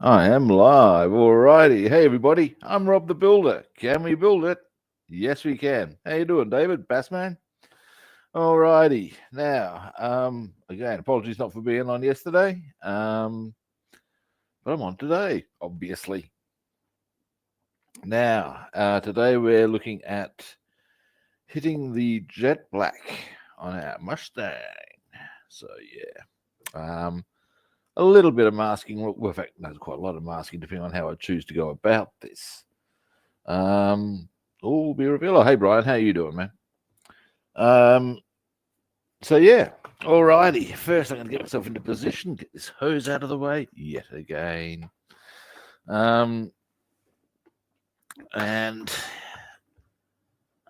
I am live. Alrighty. Hey everybody, I'm Rob the Builder. Can we build it? Yes, we can. How you doing, David? Bassman? Alrighty. Now, again, apologies not for being on yesterday. But I'm on today, obviously. Now, today we're looking at hitting the jet black on our Mustang. So yeah. A little bit of masking. Well, in fact, there's quite a lot of masking, depending on how I choose to go about this. Oh, be Revell. Hey, Brian, how you doing, man? So yeah, alrighty. First, I'm going to get myself into position, get this hose out of the way yet again. And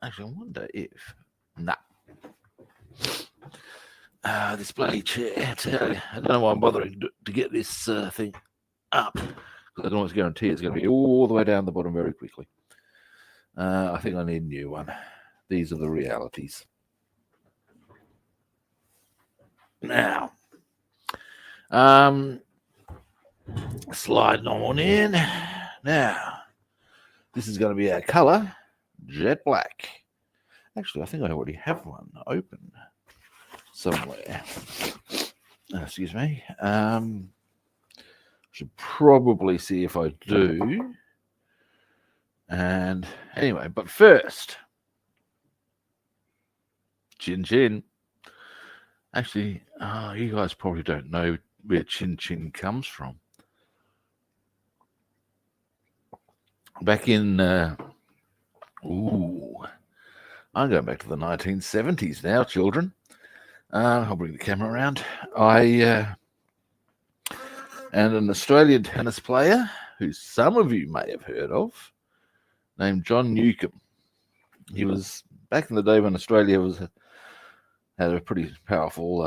actually, I wonder if this bloody chair. I don't know why I'm bothering to get this thing up, because I can always guarantee it's going to be all the way down the bottom very quickly. I think I need a new one. These are the realities. Now, sliding on in. Now, this is going to be our color, jet black. Actually, I think I already have one open somewhere. Excuse me. Should probably see if I do. And anyway, but first, Chin Chin. Actually, you guys probably don't know where Chin Chin comes from. Back in, I'm going back to the 1970s now, children. I'll bring the camera around. And an Australian tennis player, who some of you may have heard of, named John Newcombe. He was, back in the day when Australia had a pretty powerful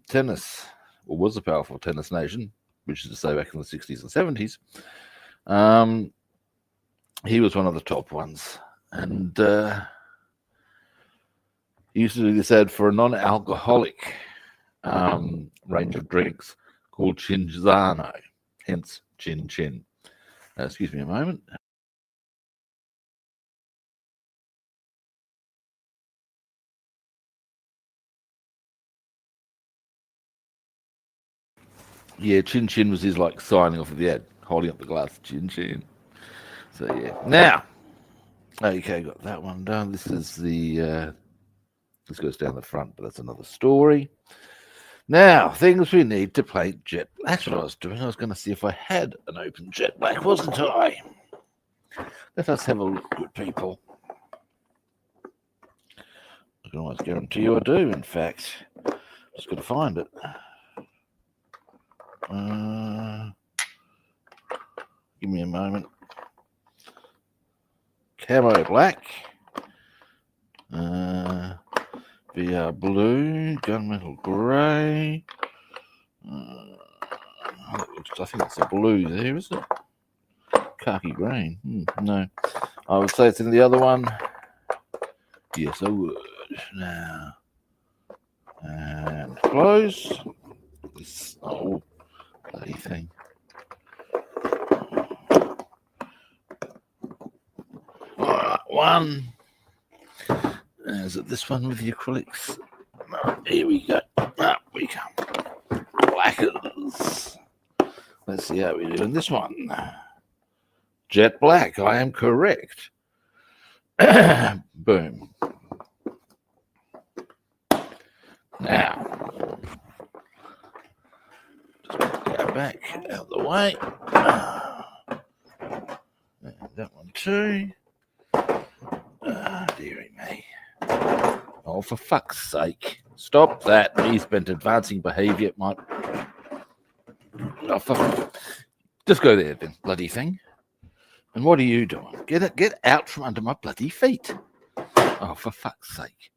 tennis, or was a powerful tennis nation, which is to say back in the 60s and 70s. He was one of the top ones. And he used to do this ad for a non-alcoholic range of drinks called Chinzano, hence Chin Chin. Excuse me a moment. Yeah, Chin Chin was his like signing off of the ad, holding up the glass, Chin Chin. So yeah. Now, okay, got that one done. This is the this goes down the front, but that's another story. Now, things we need to paint jet. That's what I was doing. I was going to see if I had an open jet black, wasn't I? Let us have a look, good people. I can almost guarantee you I do, in fact. Just got to find it. Give me a moment. Camo black. VR blue. Gunmetal grey. I think it's a blue there, isn't it? Khaki green. No. I would say it's in the other one. Yes, I would. Now. And close. This old bloody thing. Alright, one. Is it this one with the acrylics? No, here we go. Up we come. Blackers. Let's see how we do in this one. Jet black, I am correct. Boom. Now, just go back out of the way. And that one too. Dearie me. Oh, for fuck's sake. Stop that. He's been advancing behaviour. Oh, fuck. Just go there then, bloody thing. And what are you doing? Get out from under my bloody feet. Oh, for fuck's sake.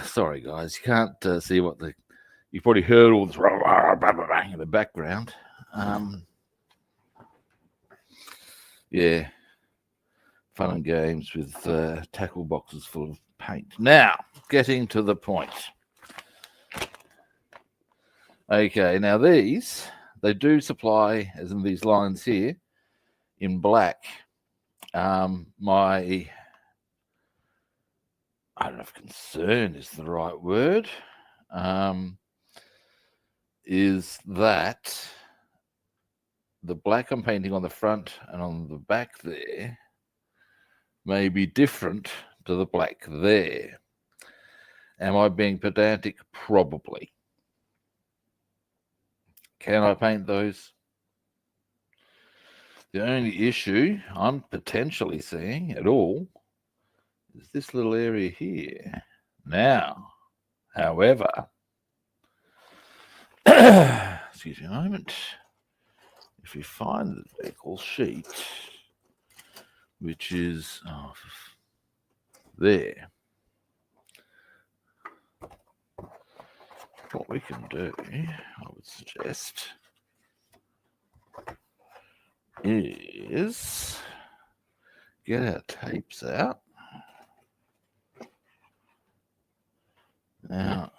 Sorry, guys. You can't see what you've probably heard all this in the background. Yeah. Fun and games with tackle boxes full of paint. Now, getting to the point. Okay, now these, they do supply, as in these lines here, in black. My, I don't know if concern is the right word, is that the black I'm painting on the front and on the back there may be different to the black there. Am I being pedantic? Probably. Can I paint those? The only issue I'm potentially seeing at all is this little area here. Now, however, excuse me a moment, if you find the vehicle sheet, which is there, what we can do, I would suggest, is get our tapes out. Now,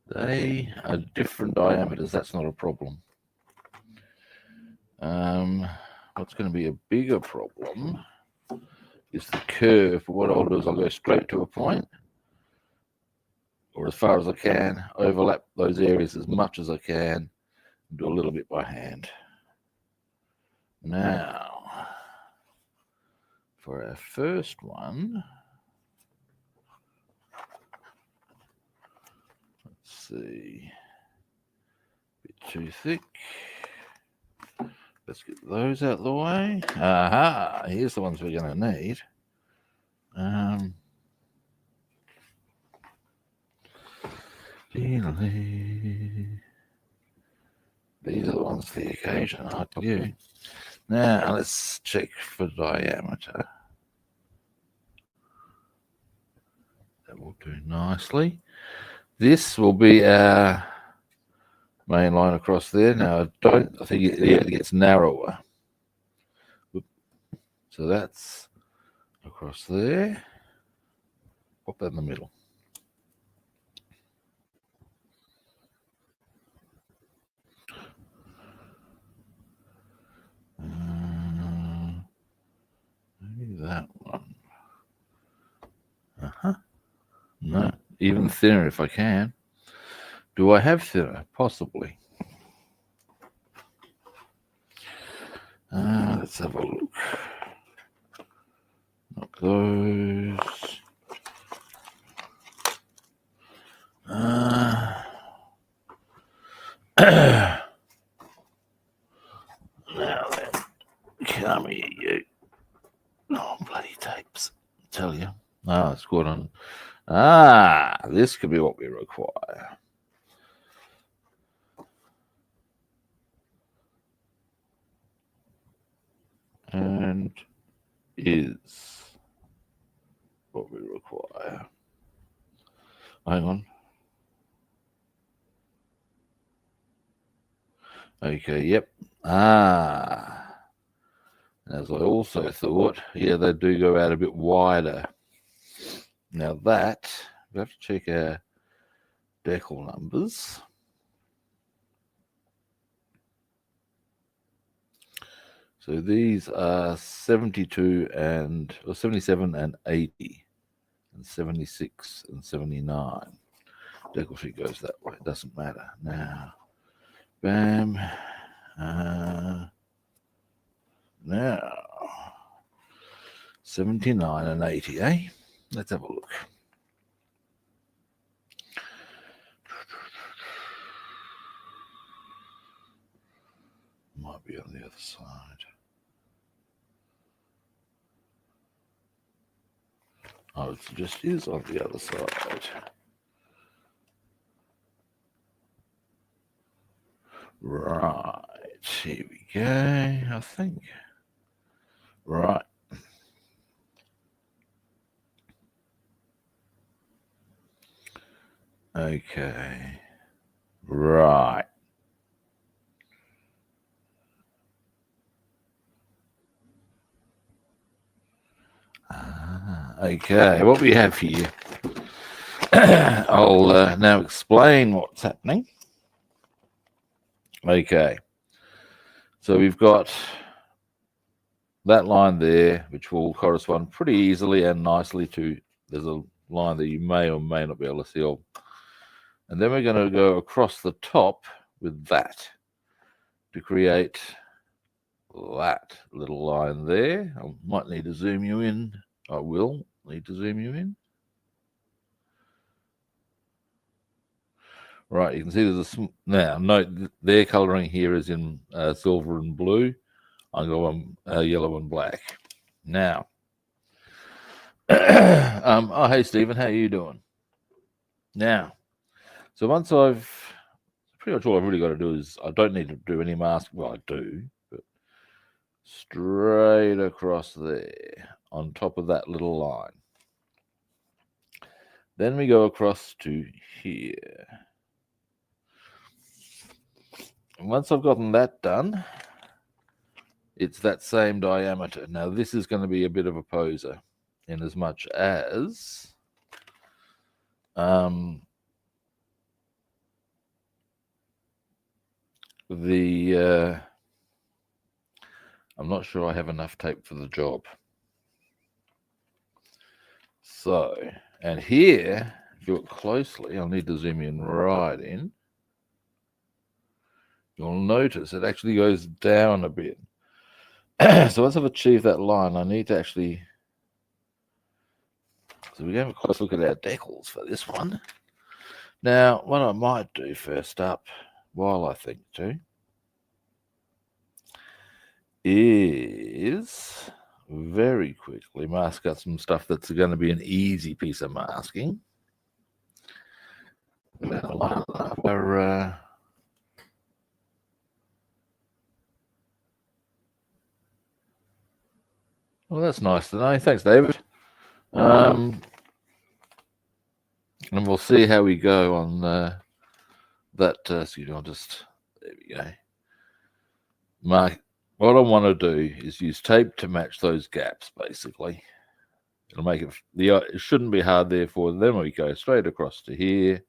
they are different diameters, that's not a problem. What's going to be a bigger problem is the curve. But what I'll do is I'll go straight to a point, or as far as I can, overlap those areas as much as I can, and do a little bit by hand. Now, for our first one, let's see, a bit too thick. Let's get those out of the way. Aha, here's the ones we're going to need. These are the ones for the occasion, I tell you. Now, let's check for diameter. That will do nicely. This will be our main line across there. Now, I think it gets narrower. So that's across there. Pop that in the middle. Maybe that one. No, even thinner if I can. Do I have thinner? Possibly. Let's have a look. Not those. Now then, come here, you. Oh, bloody tapes. I tell you. It's good on. This could be what we require. And is what we require. Hang on. Okay, yep. As I also thought, yeah, they do go out a bit wider. Now that, we have to check our decal numbers. So these are 72 or 77 and 80 and 76 and 79. Decal sheet goes that way. It doesn't matter. Now, bam. Now, 79 and 80, eh? Let's have a look. Might be on the other side. I would suggest it is on the other side. Right, here we go, I think. Right. Okay. Right. Okay, what we have here, I'll now explain what's happening. Okay, so we've got that line there, which will correspond pretty easily and nicely to, there's a line that you may or may not be able to see. And then we're going to go across the top with that to create that little line there. I might need to zoom you in. I will need to zoom you in. Right, you can see there's now note their coloring here is in silver and blue. I'm going yellow and black. Now, oh hey Stephen, how are you doing? Now, so once pretty much all I've really got to do is I don't need to do any mask. Well, I do, but straight across there on top of that little line. Then we go across to here. And once I've gotten that done, it's that same diameter. Now, this is going to be a bit of a poser in as much as I'm not sure I have enough tape for the job. So, and here, if you look closely, I'll need to zoom in right in. You'll notice it actually goes down a bit. So once I've achieved that line, I need to actually... So we're going to have a close look at our decals for this one. Now, what I might do first up, while I think too, is very quickly mask out some stuff that's going to be an easy piece of masking. Well, that's nice to know. Thanks, David. And we'll see how we go on that. Excuse me, I'll just, there we go. Mark. What I want to do is use tape to match those gaps, basically. It'll make it, it shouldn't be hard, therefore. Then we go straight across to here,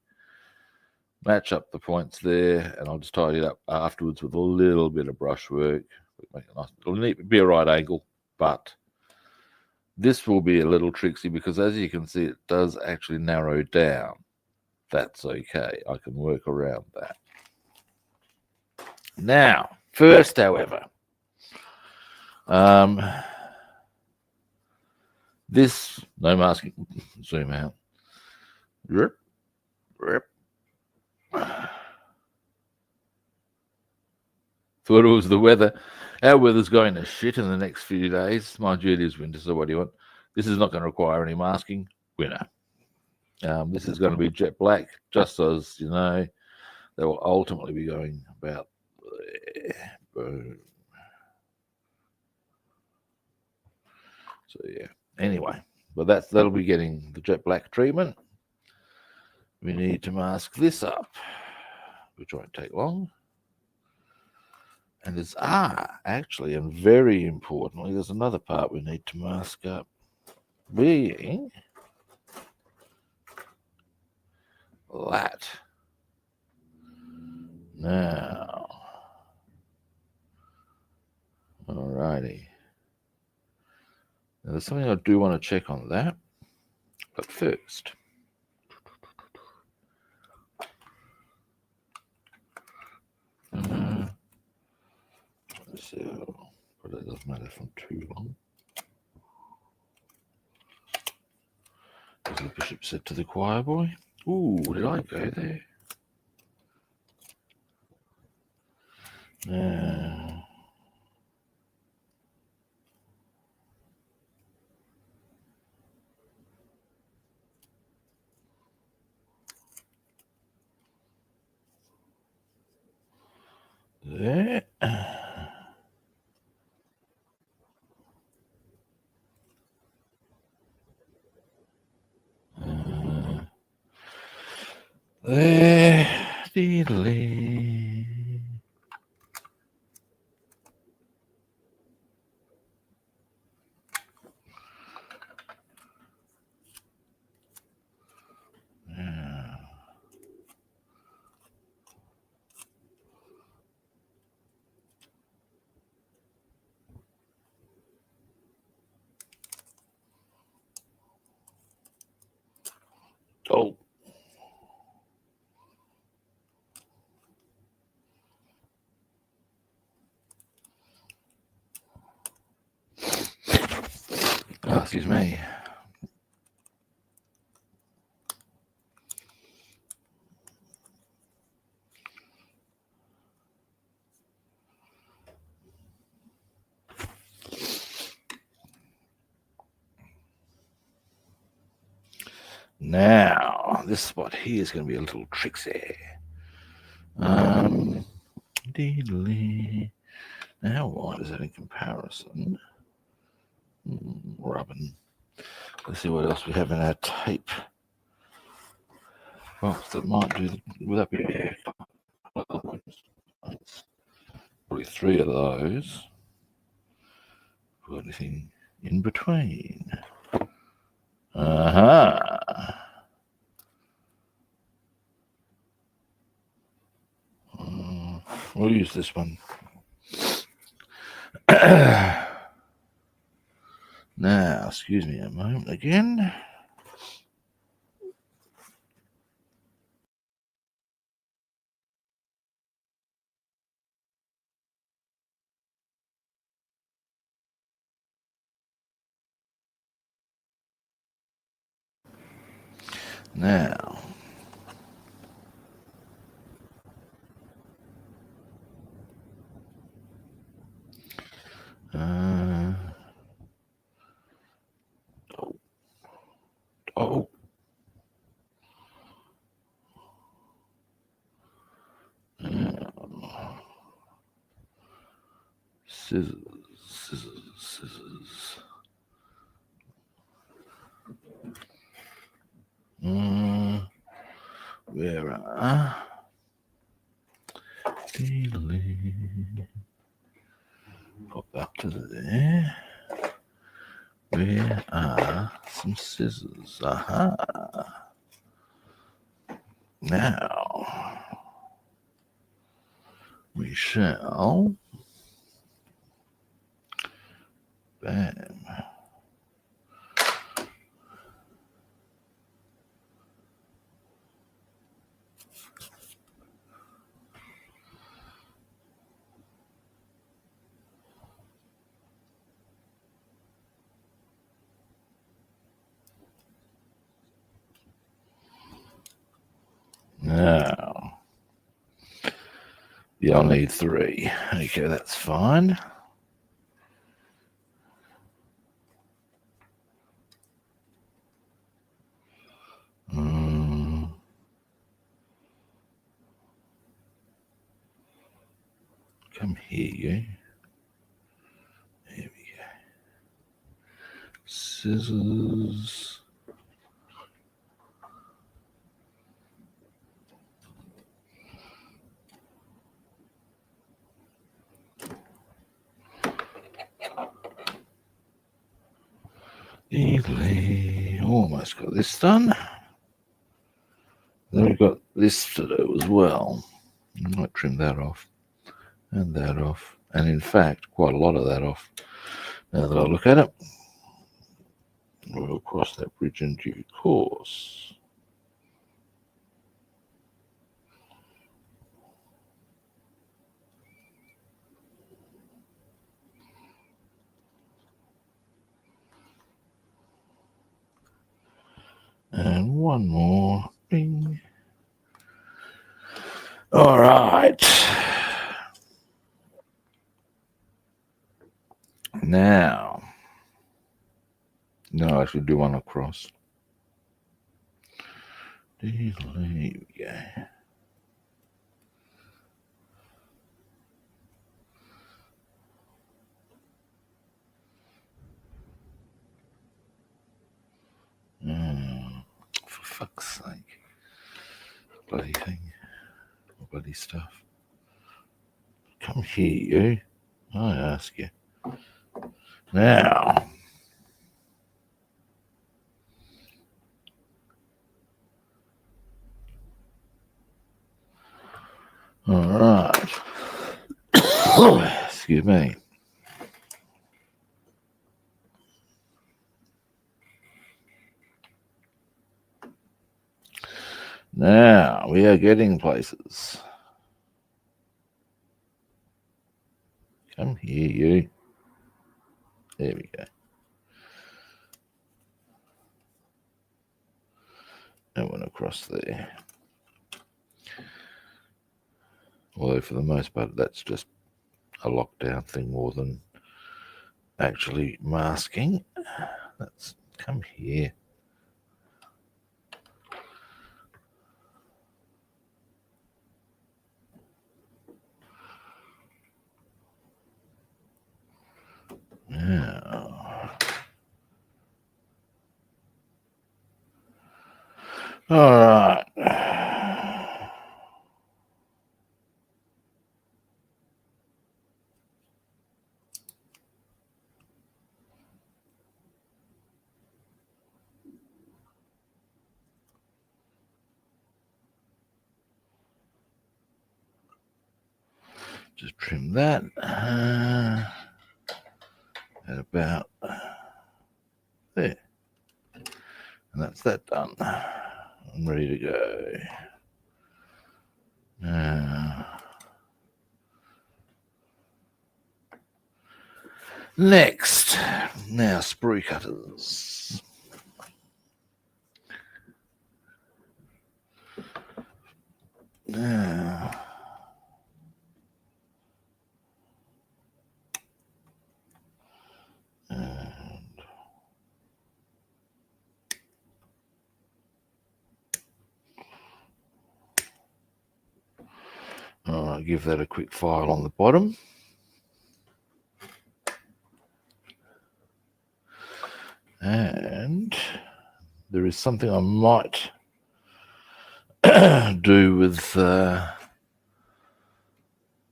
match up the points there, and I'll just tidy it up afterwards with a little bit of brushwork. Make it nice. It'll need to be a right angle, but this will be a little tricksy because, as you can see, it does actually narrow down. That's okay. I can work around that. Now, first, however, this, no masking, zoom out. Rip, rip. Thought it was the weather. Our weather's going to shit in the next few days. Mind you, it is winter, so what do you want? This is not going to require any masking. Winter. This is going to be jet black, just as, you know, they will ultimately be going about there. Boom. So, yeah. Anyway, but that'll be getting the jet black treatment. We need to mask this up, which won't take long. And there's, actually, and very importantly, there's another part we need to mask up, being that. Now, alrighty. Now, there's something I do want to check on that, but first, so, but it doesn't matter from too long. As the bishop said to the choir boy, "Ooh, did I go there?" Now, there. There. Diddly. excuse me. Now, this spot here is going to be a little tricksy. Now, how wide is that in comparison? Rubbing. Let's see what else we have in our tape box that might do. Would that be probably 3 of those? Got anything in between? We'll use this one. Now, excuse me a moment again. Now, scissors. Where are? Pop up to there. Where are some scissors? Now we shall. Bam. Now, yeah, I'll need 3. Okay, that's fine. Come here, you. There we go. Scissors. Easily. Almost got this done. Then we've got this to do as well. I might trim that off and that off. And in fact, quite a lot of that off. Now that I look at it, we'll cross that bridge in due course. And one more. Bing. All right. Now, no, I should do one across. There we go. For fuck's sake. Bloody thing. Bloody stuff. Come here, you. I ask you. Now. All right. Excuse me. Now we are getting places. Come here, you. There we go. That one across there. Although for the most part, that's just a lockdown thing more than actually masking. Let's come here. Now, all right. Just trim that at about there. And that's that done. I'm ready to go. Next, now sprue cutters. Now, I'll give that a quick file on the bottom. And there is something I might do with that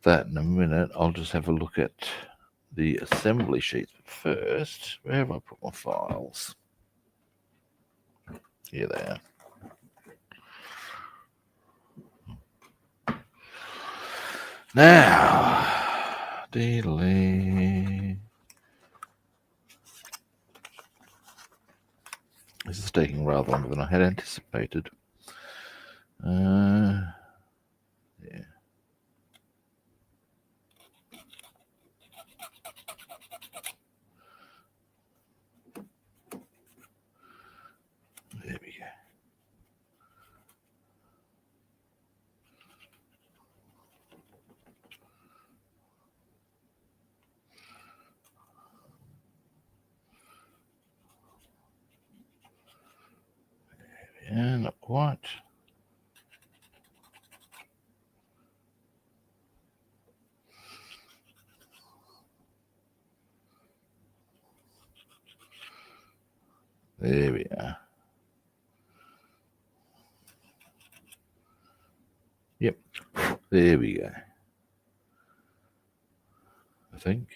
in a minute. I'll just have a look at the assembly sheets. But first, where have I put my files? Here they are. Now, delete. This is taking rather longer than I had anticipated. Yeah. There we go. Yeah, not quite. There we are. Yep, there we go. I think.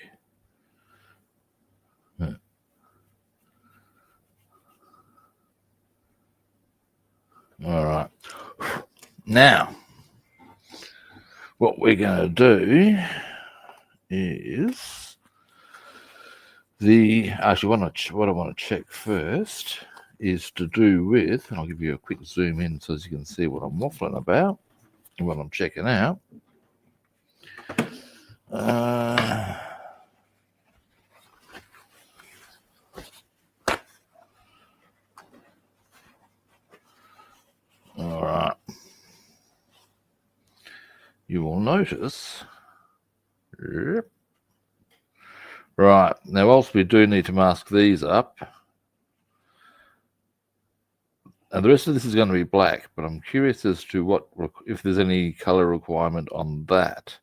All right. Now, what we're going to do is actually what I want to check first is to do with, and I'll give you a quick zoom in so as you can see what I'm waffling about and what I'm checking out. All right. You will notice. Yep. Right. Now, whilst we do need to mask these up, and the rest of this is going to be black, but I'm curious as to if there's any color requirement on that.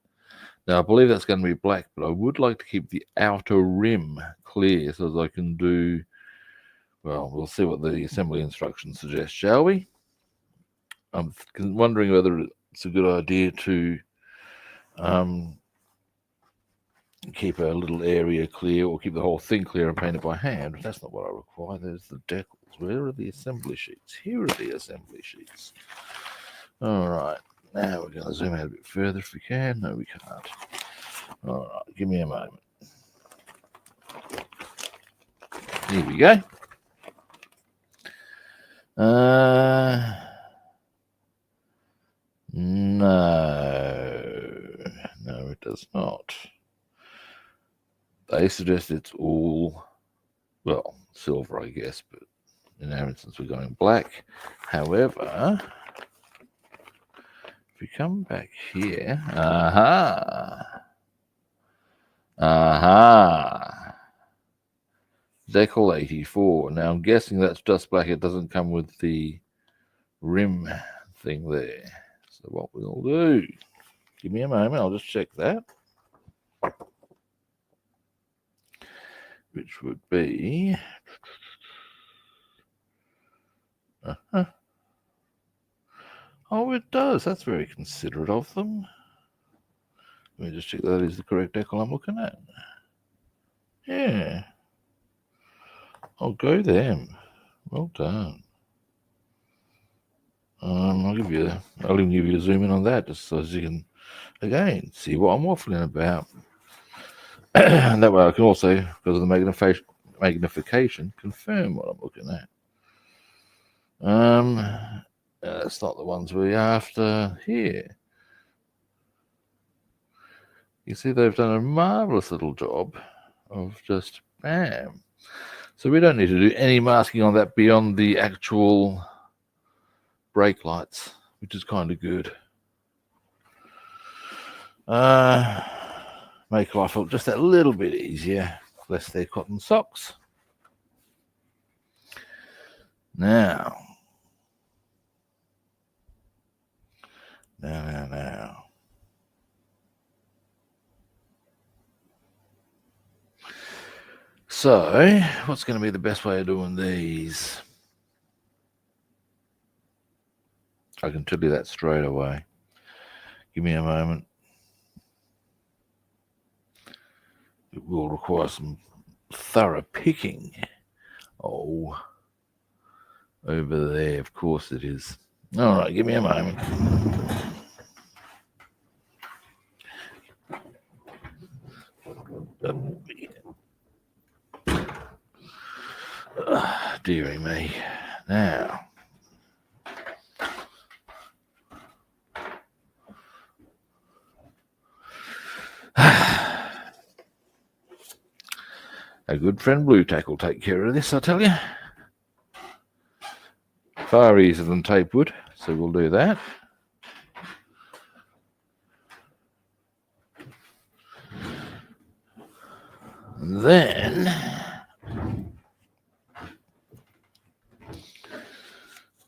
Now, I believe that's going to be black, but I would like to keep the outer rim clear so that I can do, well, we'll see what the assembly instructions suggest, shall we? I'm wondering whether it's a good idea to keep a little area clear or keep the whole thing clear and paint it by hand. But that's not what I require. There's the decals. Where are the assembly sheets? Here are the assembly sheets. All right. Now we're going to zoom out a bit further if we can. No, we can't. All right. Give me a moment. Here we go. No, it does not. They suggest it's all, well, silver, I guess, but In our instance, we're going black. However, if we come back here, Decal 84. Now I'm guessing that's just black. It doesn't come with the rim thing there. So what we'll do, give me a moment, I'll just check that. Which would be oh, it does. That's very considerate of them. Let me just check that is the correct decal I'm looking at. Yeah. I'll go them. Well done. I'll even give you a zoom in on that just so as you can again see what I'm waffling about. And that way I can also, because of the magnification, confirm what I'm looking at. That's not the ones we're after here. You see they've done a marvelous little job of just bam. So we don't need to do any masking on that beyond the actual brake lights, which is kind of good. Make life look just that little bit easier, less their cotton socks. Now. So, what's going to be the best way of doing these? I can tell you that straight away. Give me a moment. It will require some thorough picking. Oh, over there, of course it is. All right, give me a moment. Dearie me. Now. A good friend Blue Tack will take care of this, I tell you. Far easier than tape would, so we'll do that. And then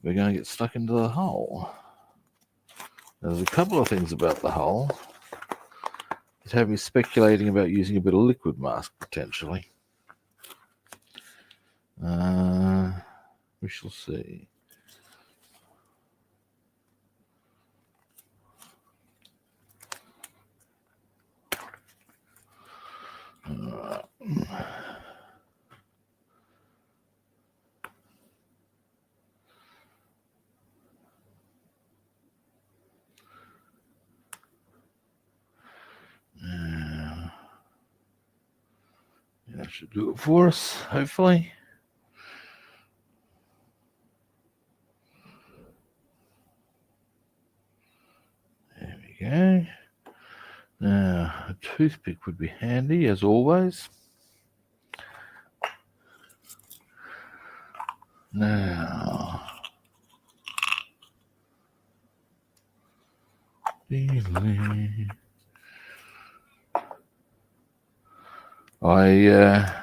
we're going to get stuck into the hole. There's a couple of things about the hole that have me speculating about using a bit of liquid mask potentially. We shall see. That should do it for us, hopefully. There we go. Now, a toothpick would be handy, as always. Now, I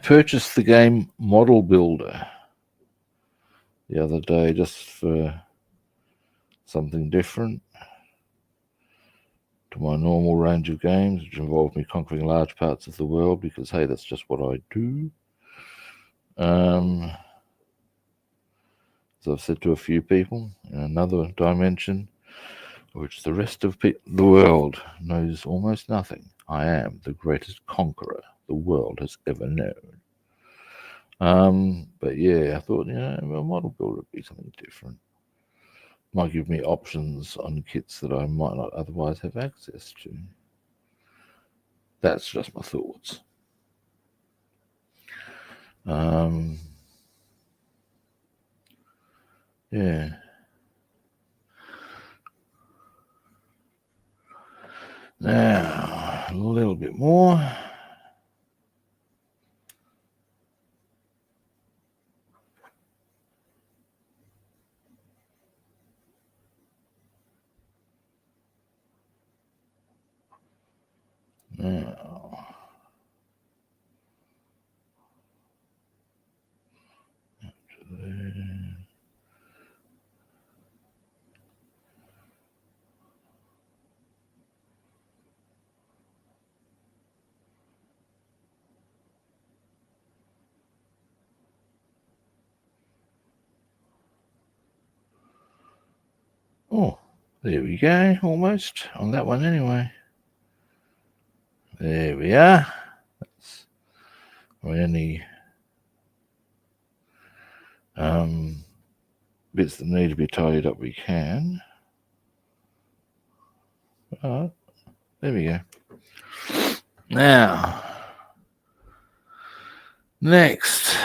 purchased the game Model Builder the other day just for something different to my normal range of games, which involved me conquering large parts of the world because, hey, that's just what I do. As I've said to a few people, in another dimension, which the rest of the world knows almost nothing, I am the greatest conqueror the world has ever known. But yeah, I thought, a model builder would be something different. Might give me options on kits that I might not otherwise have access to. That's just my thoughts. Yeah. Now, a little bit more. Now, oh, there we go, almost on that one anyway. There we are. That's any bits that need to be tidied up, we can. Oh, there we go. Now, next.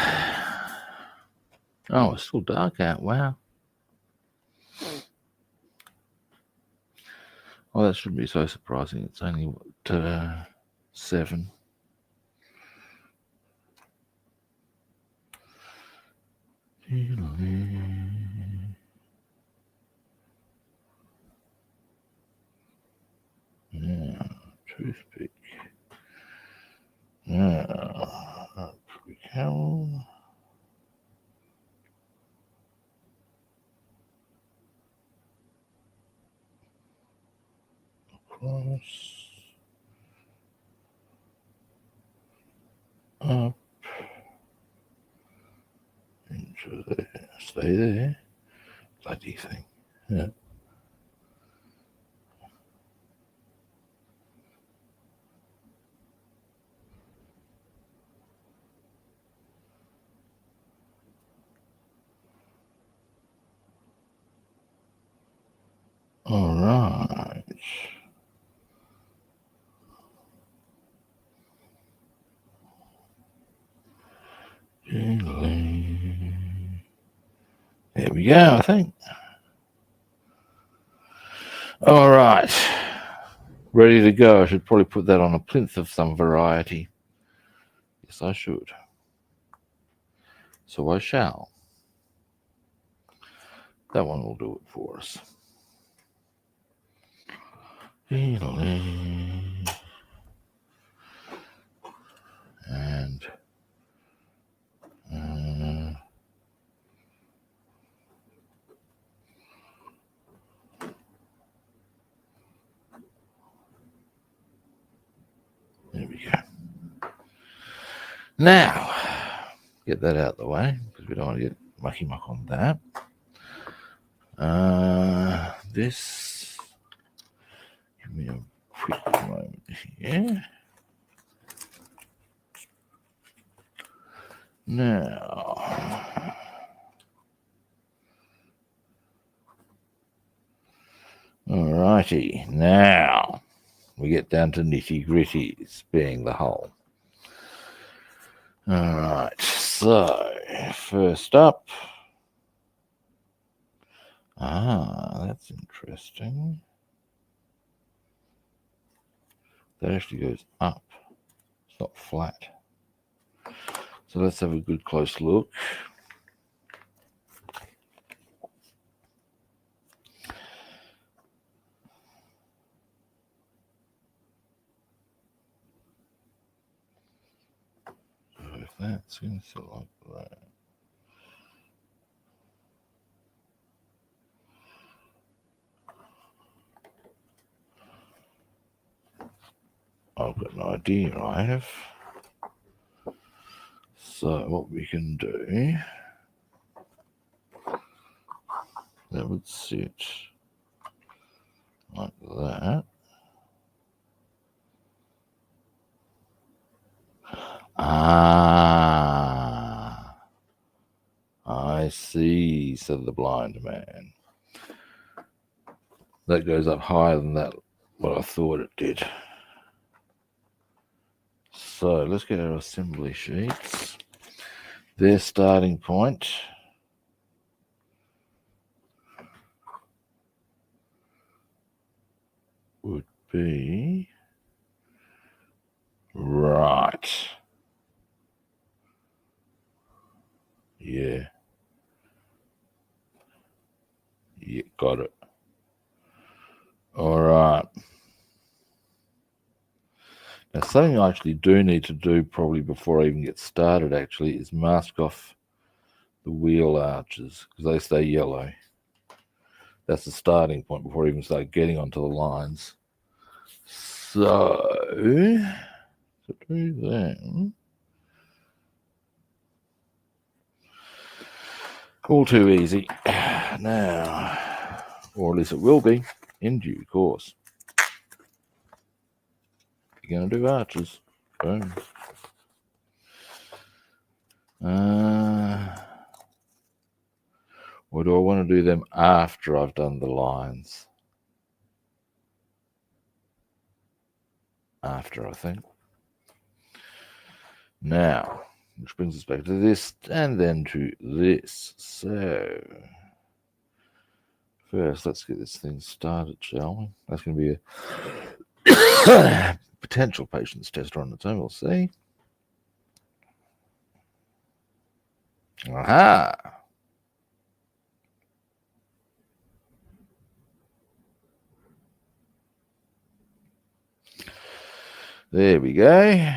Oh, it's still dark out. Wow. Oh, that shouldn't be so surprising. It's only what, 7. Yeah, toothpick. Yeah, up we go. Across. Up. Into there. Stay there. Bloody thing. Yeah. All right. There we go, I think. All right. Ready to go. I should probably put that on a plinth of some variety. Yes, I should. So I shall. That one will do it for us. And there we go. Now, get that out of the way because we don't want to get mucky muck on that. This, give me a quick moment here. Now, alrighty, now we get down to nitty gritties, being the whole. Alright, so first up, that's interesting. That actually goes up, it's not flat. So let's have a good close look. So if that seems to like that. I've got an idea I have. So what we can do, that would sit like that. I see, said the blind man. That goes up higher than that, what I thought it did. So let's get our assembly sheets. Their starting point would be right. Yeah. Yeah, got it. All right. Now, something I actually do need to do probably before I even get started actually is mask off the wheel arches because they stay yellow. That's the starting point before I even start getting onto the lines. So, to do that, all too easy now, or at least it will be in due course. You're going to do arches. Boom. Or do I want to do them after I've done the lines? After, I think. Now, which brings us back to this and then to this. So, first, let's get this thing started, shall we? That's going to be a potential patience tester on its own, we'll see. Aha! There we go.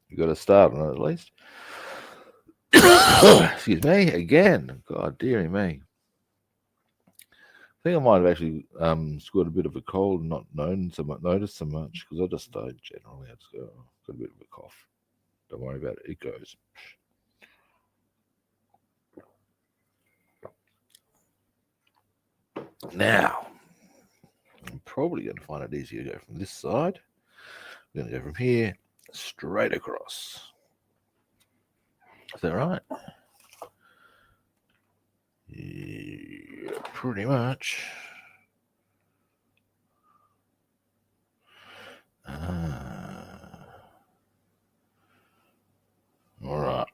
You got to start on it at least. Excuse me, again. God dearie me. I think I might have actually scored a bit of a cold and not noticed so much because I just started generally. I just got a bit of a cough. Don't worry about it. It goes. Now, I'm probably going to find it easier to go from this side. I'm going to go from here straight across. Is that right? Yeah, pretty much. All right.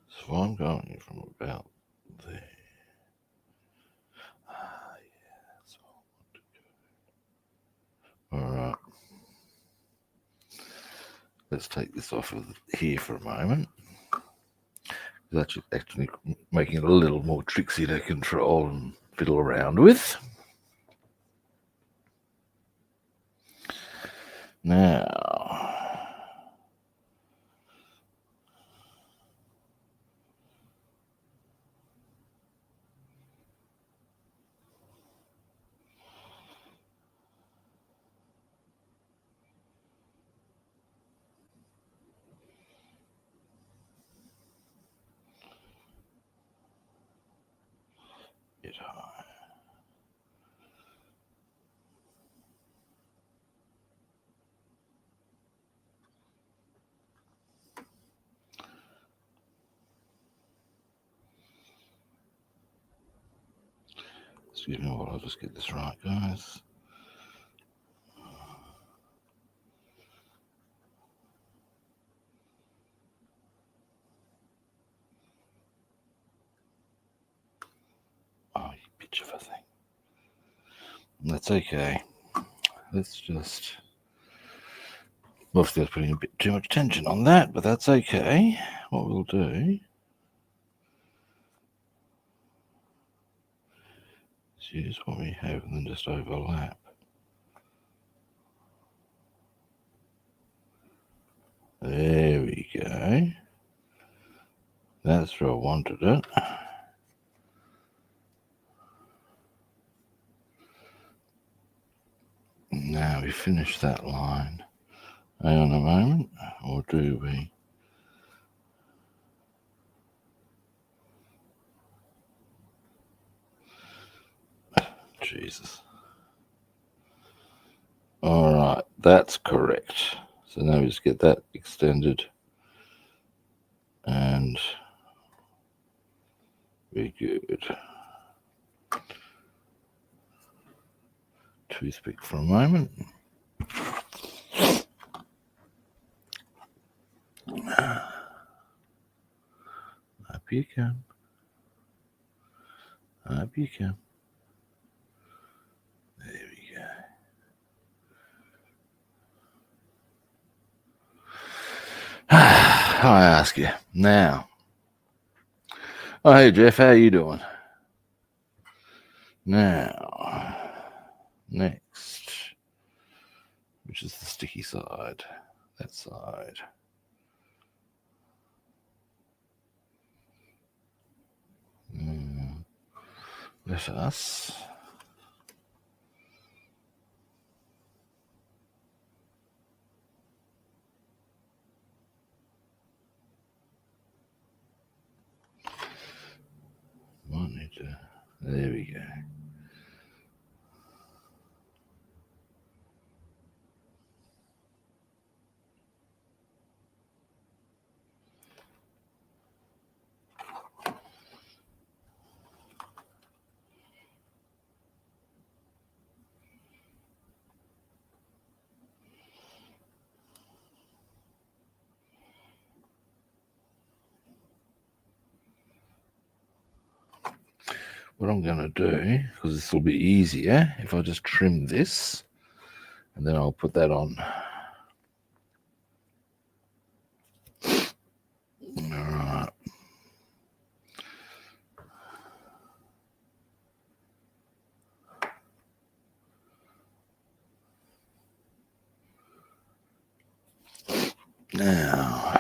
So I'm going from about there. Yeah, that's all I want to go. All right. Let's take this off of here for a moment. That's actually making it a little more tricksy to control and fiddle around with. Now, get high. Excuse me while I just get this right, guys. Oh, you bitch of a thing. That's okay. Let's just... Obviously, I was putting a bit too much tension on that, but that's okay. What we'll do is use what we have and then just overlap. There we go. That's where I wanted it. Now we finish that line. Hang on a moment, or do we? Jesus. All right, that's correct. So now we just get that extended and be good. Toothpick for a moment. Up you come. Up you come. There we go. I ask you now. Oh, hey Jeff, how you doing? Now, next, which is the sticky side, that side. Let us might need to, there we go. What I'm going to do, because this will be easier, if I just trim this, and then I'll put that on. All right. Now,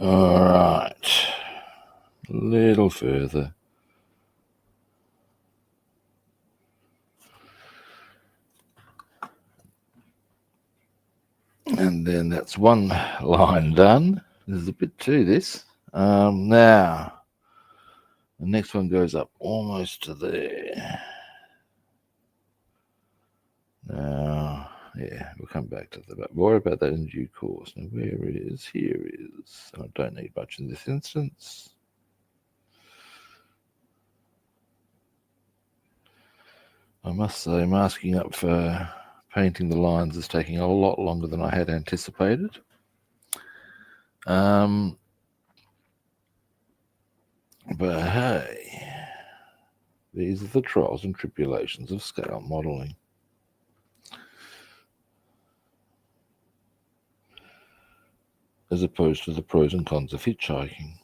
all right, a little further. And then that's one line done. There's a bit to this. Now, the next one goes up almost to there. Now, yeah, we'll come back to that. But worry about that in due course. Now, where it is, here it is. I don't need much in this instance. I must say, masking up for painting the lines is taking a lot longer than I had anticipated. But hey, these are the trials and tribulations of scale modeling. As opposed to the pros and cons of hitchhiking.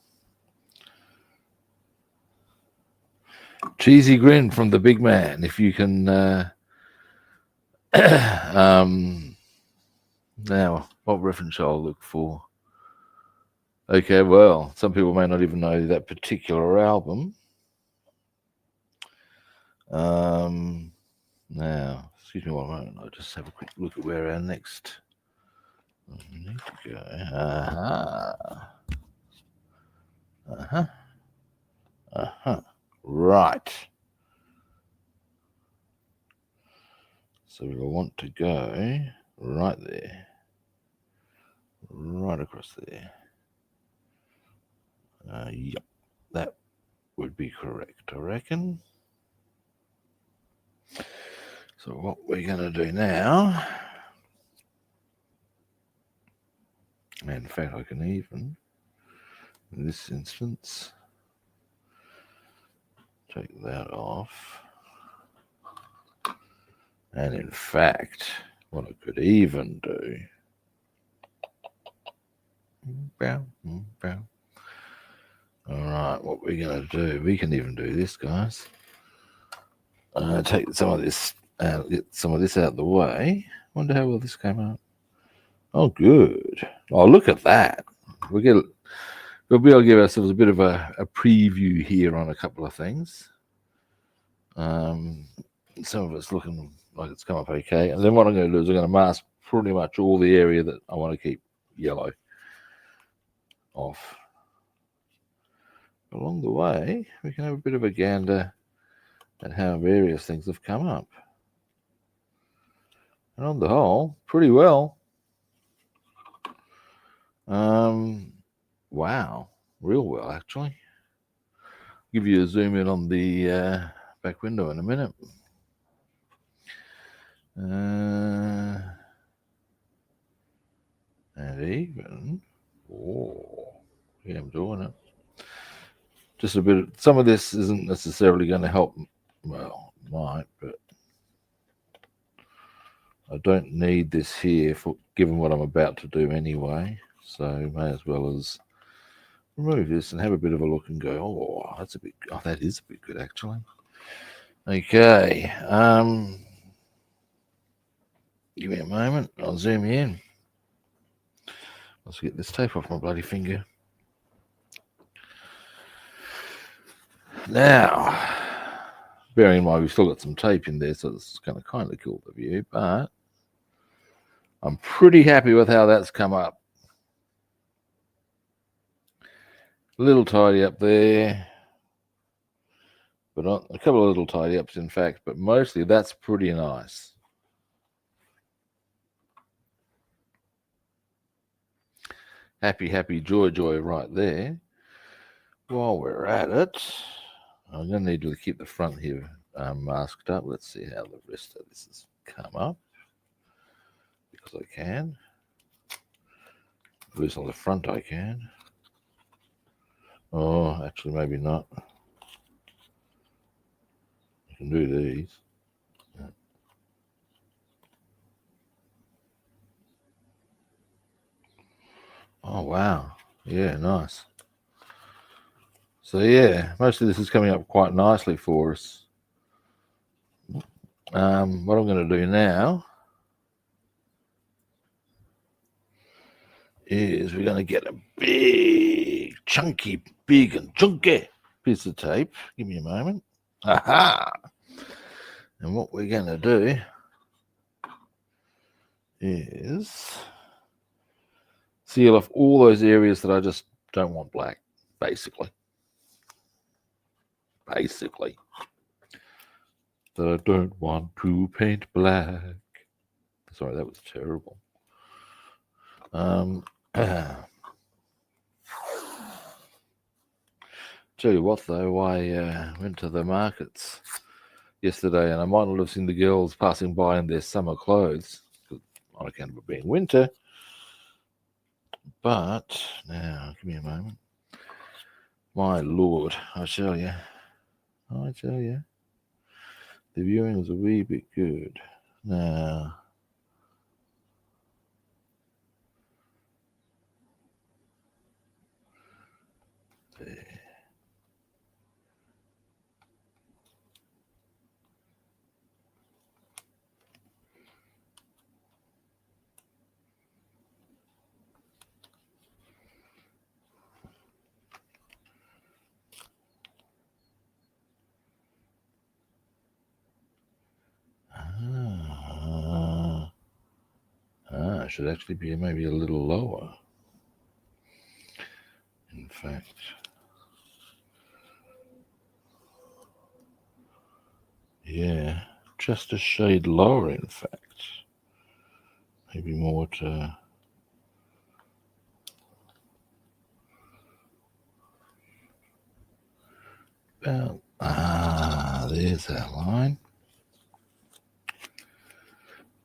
Cheesy grin from the big man. If you can, now, what reference shall I look for? Okay, well, some people may not even know that particular album. Now, excuse me one moment. I'll just have a quick look at where our next. Need to go. Right. So we'll want to go right there. Right across there. Yep, that would be correct, I reckon. So what we're going to do now, and in fact I can even, in this instance, take that off. And in fact, what I could even do, all right, what we're going to do, we can even do this, guys. Take some of this, get some of this out of the way. Wonder how well this came out. Oh, good. Oh, look at that. We'll be able to give ourselves a bit of a preview here on a couple of things. Some of it's looking like it's come up okay. And then what I'm going to do is I'm going to mask pretty much all the area that I want to keep yellow off. Along the way, we can have a bit of a gander at how various things have come up. And on the whole, pretty well. Wow, real well, actually. Give you a zoom in on the back window in a minute. And even, oh, yeah, I'm doing it. Just a bit. Some of this isn't necessarily going to help. Well, it might, but I don't need this here for given what I'm about to do anyway. So may as well as remove this and have a bit of a look and go, oh, that's a bit. Oh, that is a bit good actually. Okay. Give me a moment. I'll zoom in. Let's get this tape off my bloody finger. Now, bearing in mind we've still got some tape in there, so it's going to kind of kill the view, but I'm pretty happy with how that's come up. A little tidy up there, but not a couple of little tidy ups, in fact, but mostly that's pretty nice. Happy, joy right there. While we're at it, I'm going to need to keep the front here masked up. Let's see how the rest of this has come up, because I can. At least on the front I can. Oh, actually maybe not. I can do these. Oh, wow. Yeah, nice. So, yeah, most of this is coming up quite nicely for us. What I'm going to do now is we're going to get a big, big and chunky piece of tape. Give me a moment. Aha! And what we're going to do is seal off all those areas that I just don't want black, basically. That I don't want to paint black. Sorry, that was terrible. Tell you what, though, I went to the markets yesterday, and I might not have seen the girls passing by in their summer clothes on account of it being winter. But now, give me a moment. My lord, I tell you, the viewing was a wee bit good. Now, there. Should actually be maybe a little lower. In fact, yeah, just a shade lower. In fact, maybe more to. About there's our line.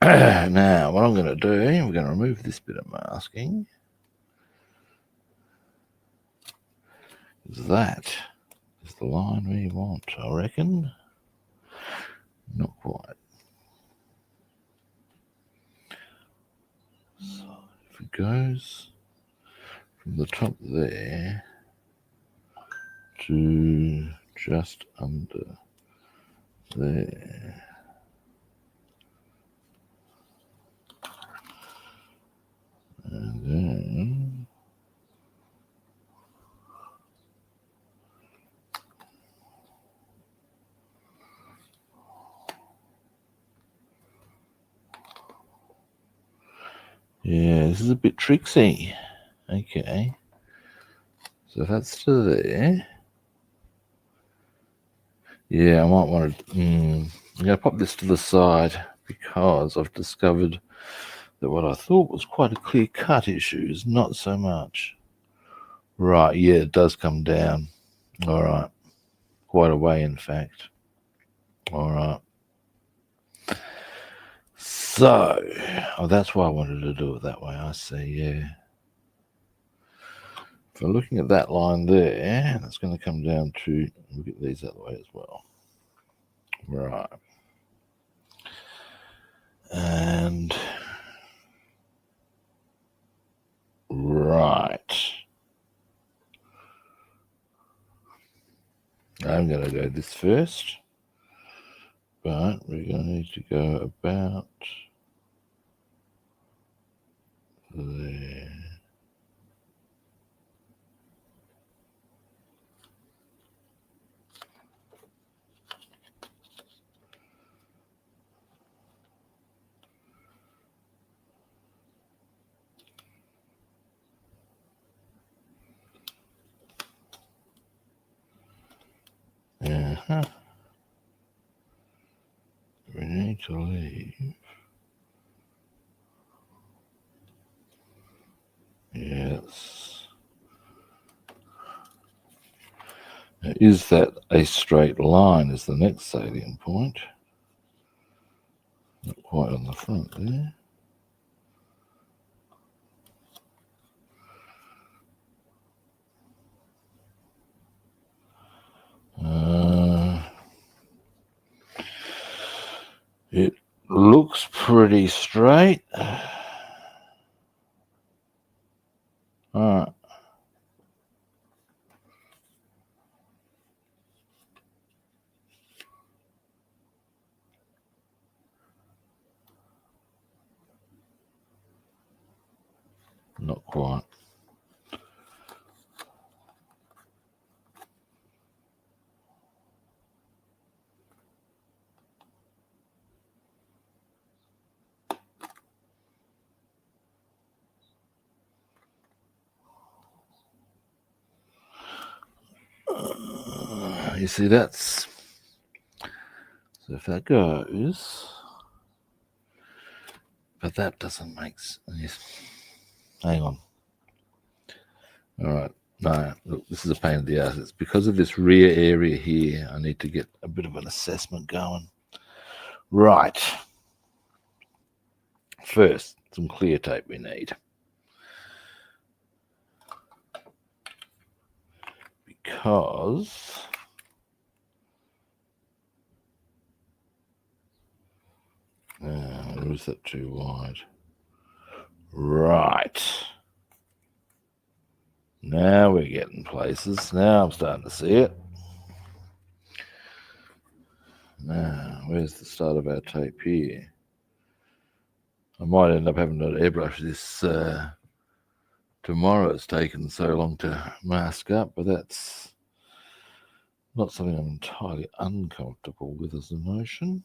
Now, what I'm going to do, we're going to remove this bit of masking. That is the line we want, I reckon. Not quite. So if it goes from the top there to just under there. And then yeah, this is a bit tricksy. Okay. So that's to there. Yeah, I might want to. I'm going to pop this to the side because I've discovered that what I thought was quite a clear cut issue is not so much. Right, yeah, it does come down. All right. Quite a way, in fact. All right. So, oh, that's why I wanted to do it that way. I see, yeah. If I'm looking at that line there, that's going to come down to, we'll get these out of the way as well. Right. And, right. I'm going to go this first, but we're going to need to go about there. Uh-huh. We need to leave. Yes. Now, is that a straight line is the next salient point. Not quite on the front there. It looks pretty straight. All right. Not quite. You see, that's so if that goes, but that doesn't make sense. Hang on. All right. No, look, this is a pain in the ass. It's because of this rear area here. I need to get a bit of an assessment going. Right. First, some clear tape we need. Because or is that too wide? Right. Now we're getting places. Now I'm starting to see it. Now, where's the start of our tape here? I might end up having to airbrush this tomorrow. It's taken so long to mask up, but that's not something I'm entirely uncomfortable with as a notion.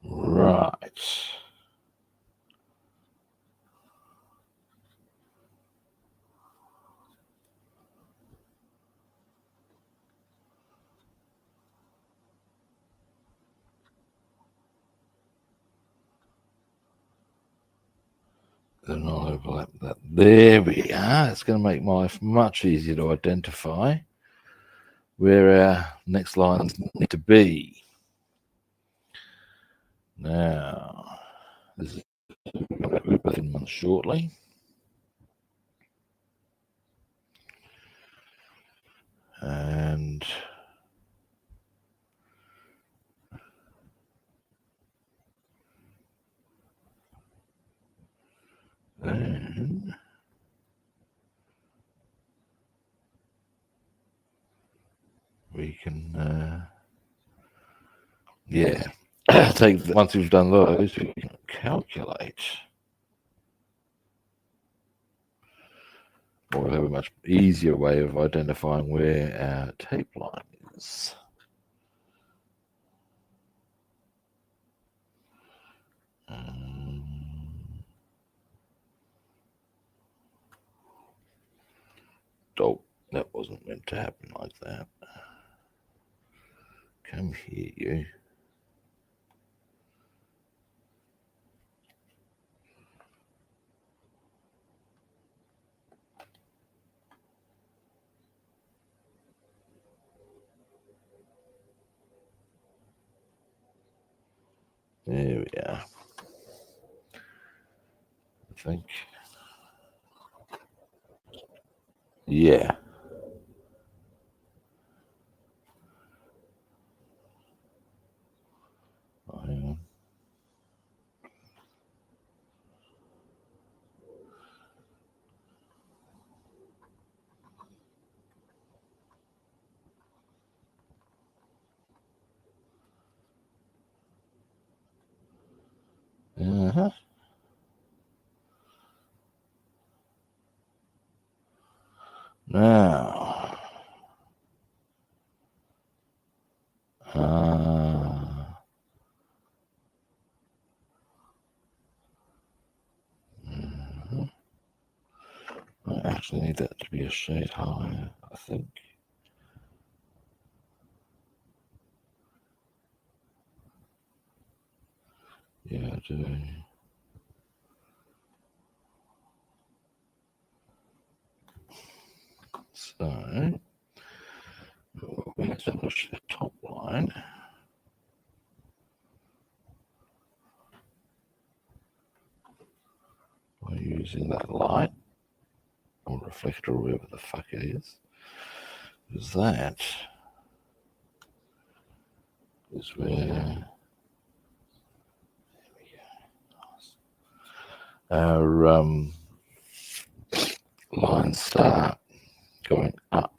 Right. Then I'll overlap that. There we are. It's going to make life much easier to identify where our next lines need to be. Now, this is within months shortly. And then we can, yeah, once we've done those, we can calculate. Or we'll have a much easier way of identifying where our tape line is. Oh, that wasn't meant to happen like that. Come here, you. There we are. I think. Yeah. Oh, hang on. Uh-huh. Now. I actually need that to be a shade higher, I think. Yeah, I do. So, we establish the top line. By using that light, or reflector, or whatever the fuck it is. Because that is where our lines start going up,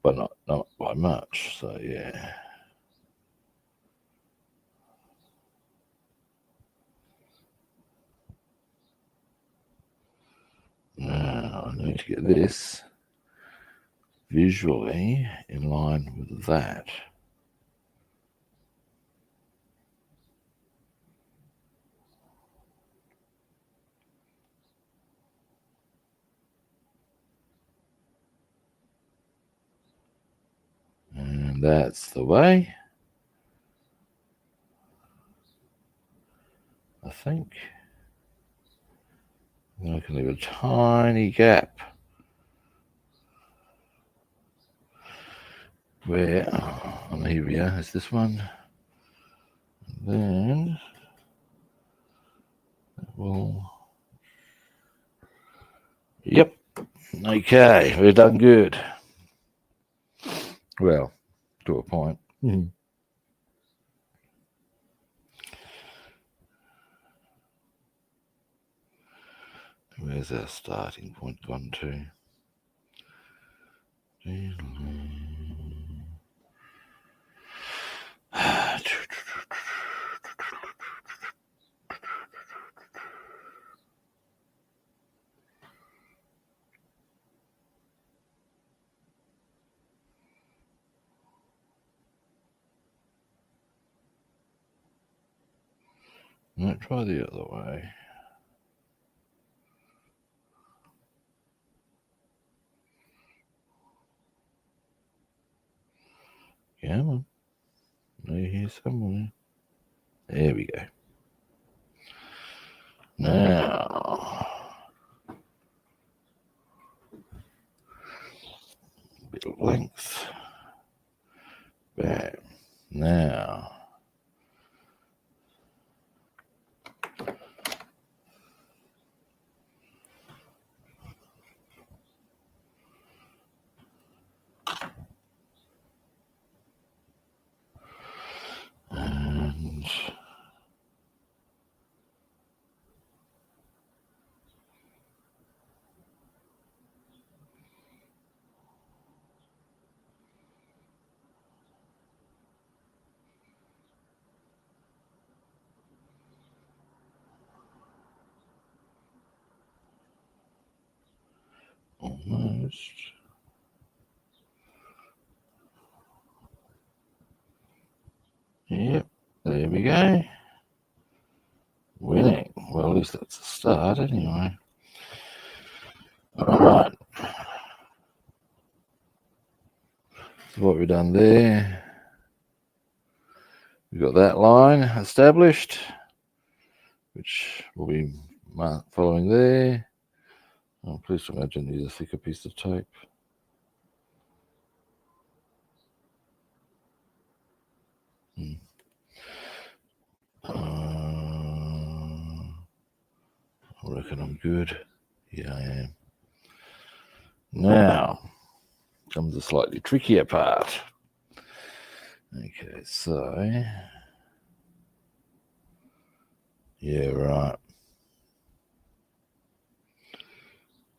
but not by much. So yeah. Now I need to get this visually in line with that. And that's the way. I think. I can leave a tiny gap where, oh, here we are, is this one. And then we'll, yep, okay, we're done good. Well, to a point. Mm-hmm. Where's our starting point gone to? No, try the other way. Come on. Are you here somewhere? There we go. Now, a bit of length. Bam. Now, and almost. Yep, there we go. Winning. Well, at least that's a start anyway. Alright. So what we've done there, we've got that line established, which will be following there. Oh, please imagine use a thicker piece of tape. I reckon I'm good. Yeah, I am. Now comes the slightly trickier part. Okay, so yeah, right.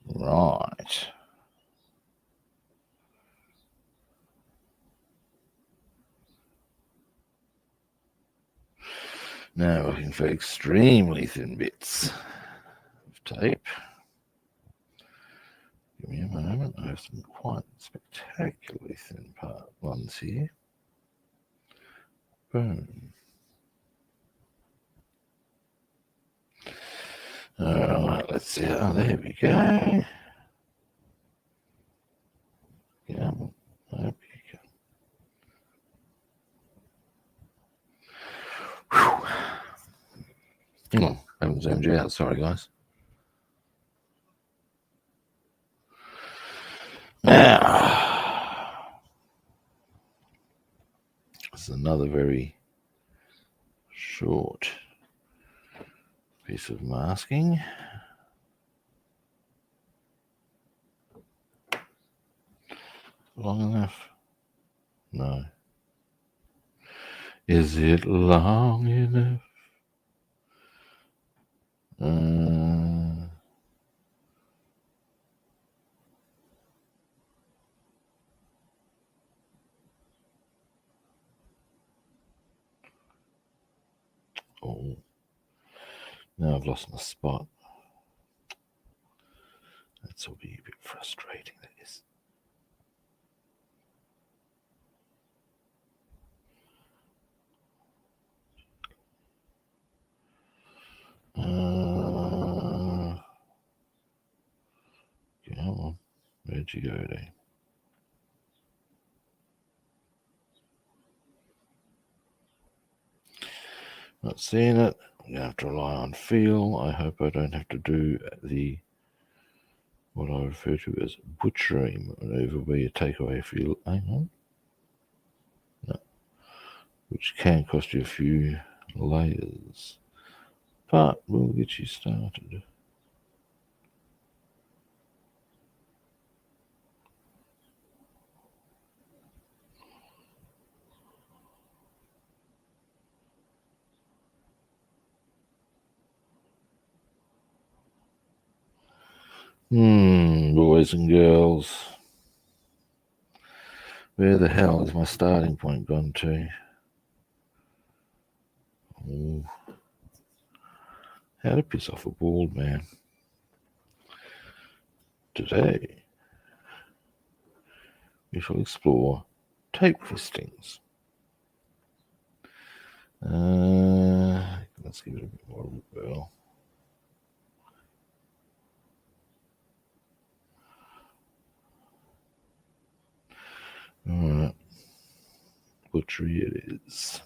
Right. Now looking for extremely thin bits of tape. Give me a moment. I have some quite spectacularly thin ones here. Boom. Alright, let's see. Oh, there we go. Yeah, there we go. Whew. Hang on, I haven't zoomed you out. Sorry, guys. Now, this is another very short piece of masking. Long enough? No. Is it long enough? Oh, now I've lost my spot. That's will be a bit frustrating, that is. Come on, where'd you go there? Not seeing it. I'm going to have to rely on feel. I hope I don't have to do what I refer to as butchering maneuver, where you take away feel. Hang on. No. Which can cost you a few layers, but we'll get you started. Boys and girls. Where the hell is my starting point gone to? Oh, how to piss off a bald man. Today, we shall explore tape twistings. Let's give it a bit more Revell. Alright, butchery it is.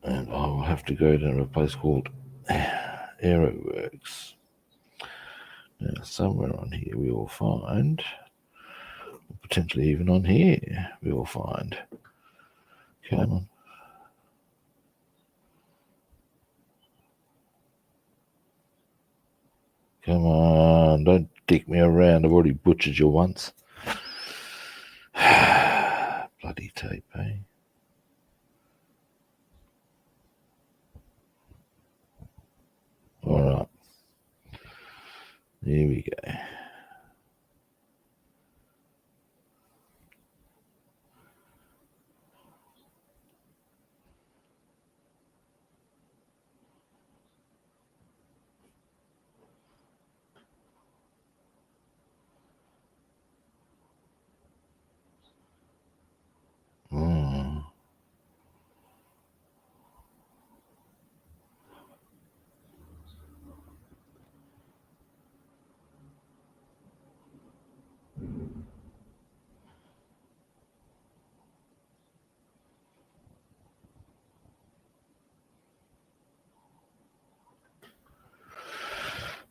And I will have to go to a place called Aeroworks. Now, somewhere on here we will find, potentially even on here, we will find. Come on. Come on, don't dick me around. I've already butchered you once. Bloody tape, eh? Alright. Here we go.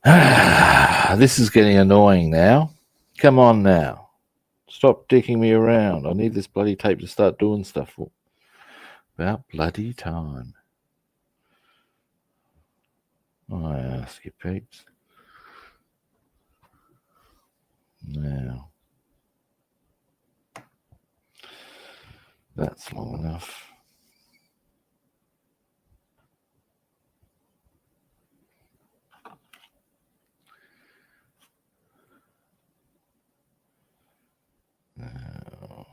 This is getting annoying now. Come on now. Stop dicking me around. I need this bloody tape to start doing stuff for. About bloody time. I ask you, peeps. Now. That's long enough. Now.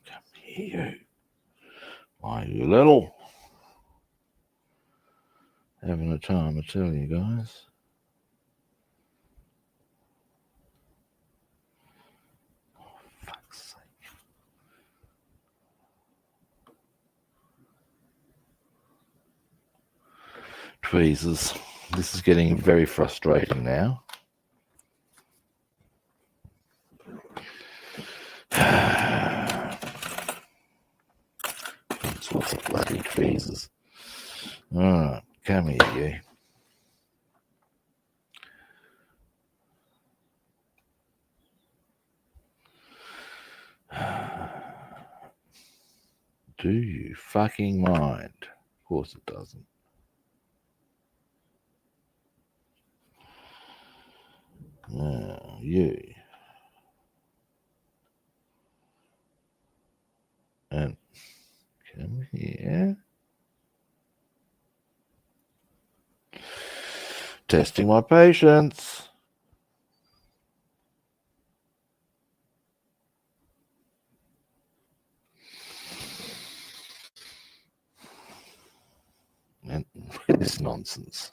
Come here. Why, you little? Having a time, I tell you guys. Oh, fuck's sake. Tweezers. This is getting very frustrating now. It's lots of bloody tweezers. Alright, come here, you. Do you fucking mind? Of course it doesn't. Now, you. And come here. Testing my patience. And look at this nonsense.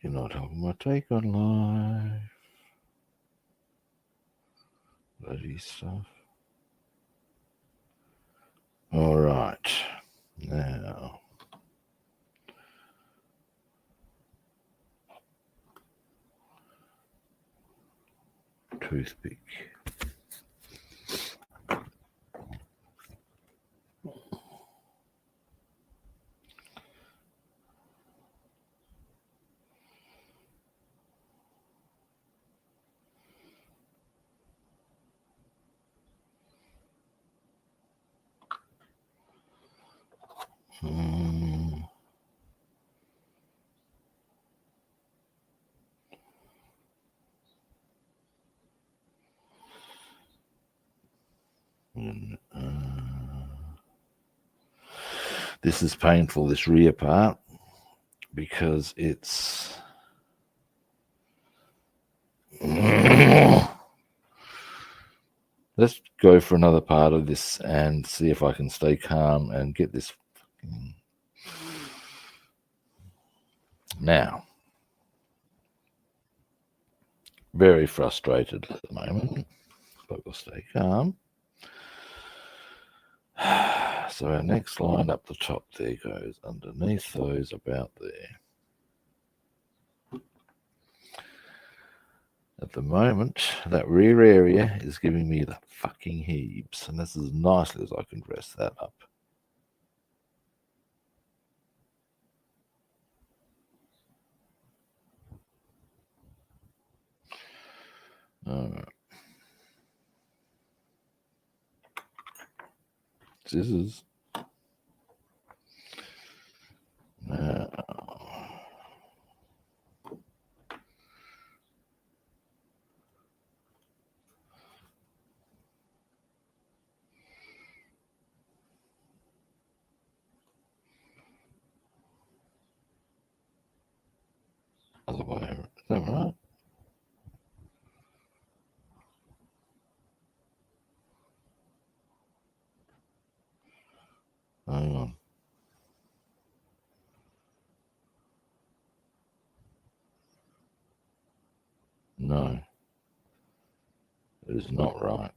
You're not helping my take on life. Bloody stuff. All right. Now. Toothpick. This is painful, this rear part, because it's let's go for another part of this and see if I can stay calm and get this now. Very frustrated at the moment, but we'll stay calm. So our next line up the top there goes underneath those about there. At the moment, that rear area is giving me the fucking heaves, and this is as nicely as I can dress that up. All right. Scissors. Now. Other way. Is that right? Hang on. No, it is not right.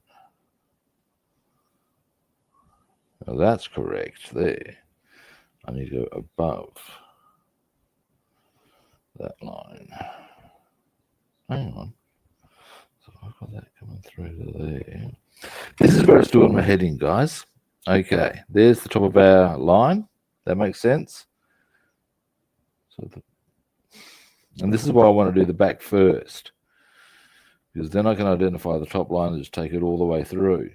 Now that's correct there. I need to go above that line. Hang on. So I've got that coming through to there. This is where it's doing my heading, guys. Okay, there's the top of our line. That makes sense. So and this is why I want to do the back first, because then I can identify the top line and just take it all the way through.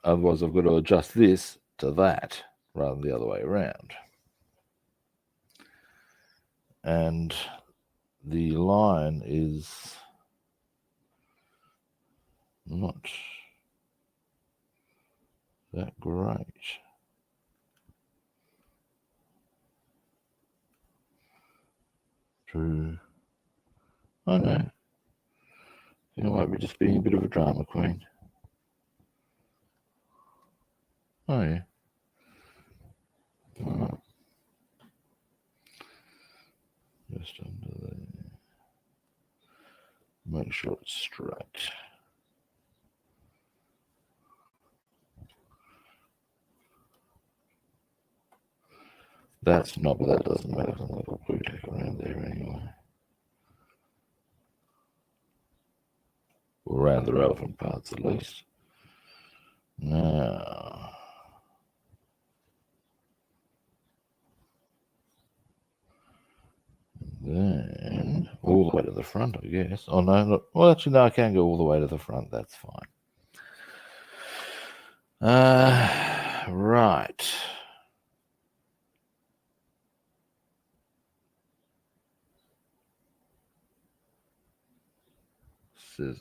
Otherwise, I've got to adjust this to that rather than the other way around. And the line is not that great. True. I know. You might be just being a bit of a drama queen. Oh, yeah. Right. Just under there. Make sure it's straight. That's not, but that doesn't matter. I'm going to put blue tack around there anyway. Or around the relevant parts at least. Now, then all the way to the front, I guess. Oh no, look. Well, actually, no, I can go all the way to the front. That's fine. Right. Scissors.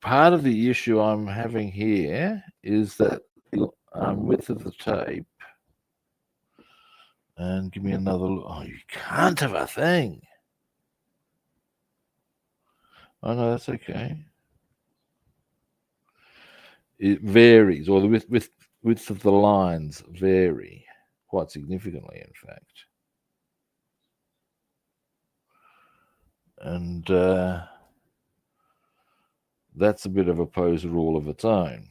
Part of the issue I'm having here is that the width of the tape. And give me another look. Oh, you can't have a thing. Oh no, that's okay. It varies, or the width of the lines vary quite significantly, in fact. And that's a bit of a poser all of its own.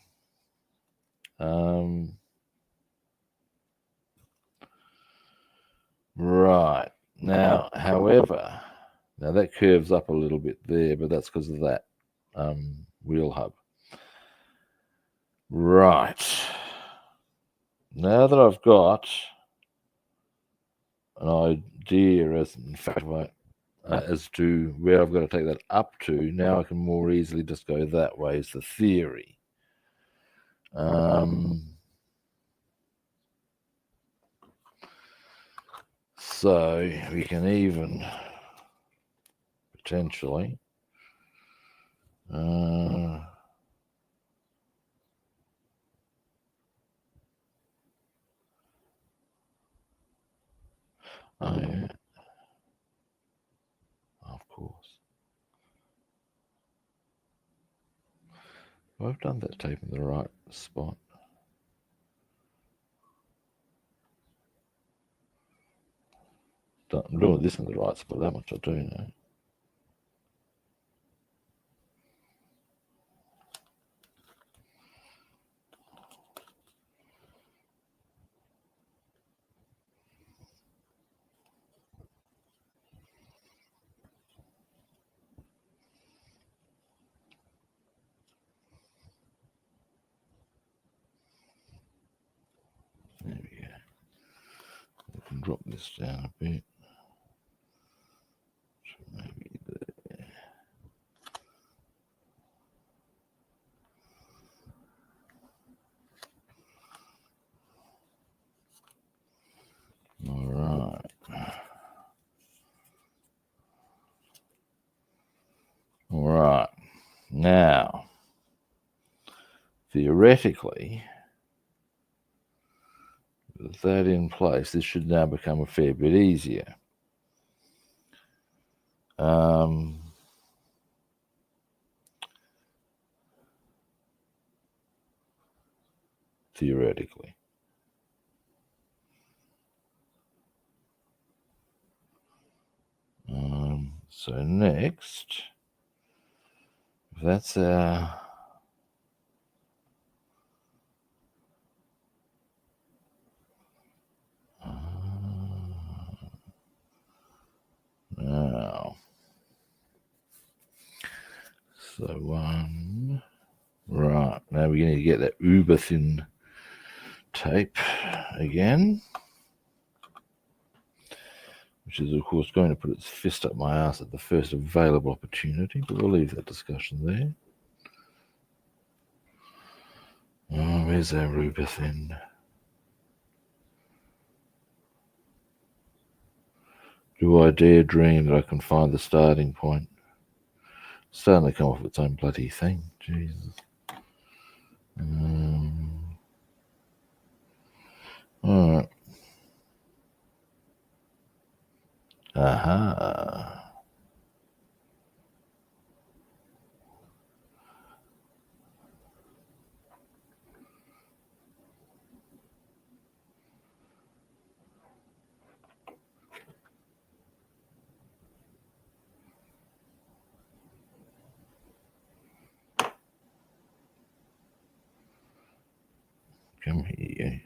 Right. Now, however, now that curves up a little bit there, but that's because of that wheel hub. Right. Now that I've got an idea as to where I've got to take that up to, now I can more easily just go that way is the theory. So we can even potentially oh yeah, of course. I've done that tape in the right spot. I'm doing this in the right spot, that much I do know. There we go. We can drop this down a bit. So maybe there. All right. All right. Now, theoretically, With that in place, this should now become a fair bit easier. Theoretically. So next, that's our now. So one, right, now we're going to get that uber thin tape again, which is of course going to put its fist up my ass at the first available opportunity, but we'll leave that discussion there. Oh, where's our uber thin? Do I dare dream that I can find the starting point? It's starting to come off its own bloody thing. Jesus. Alright. Aha. Come here.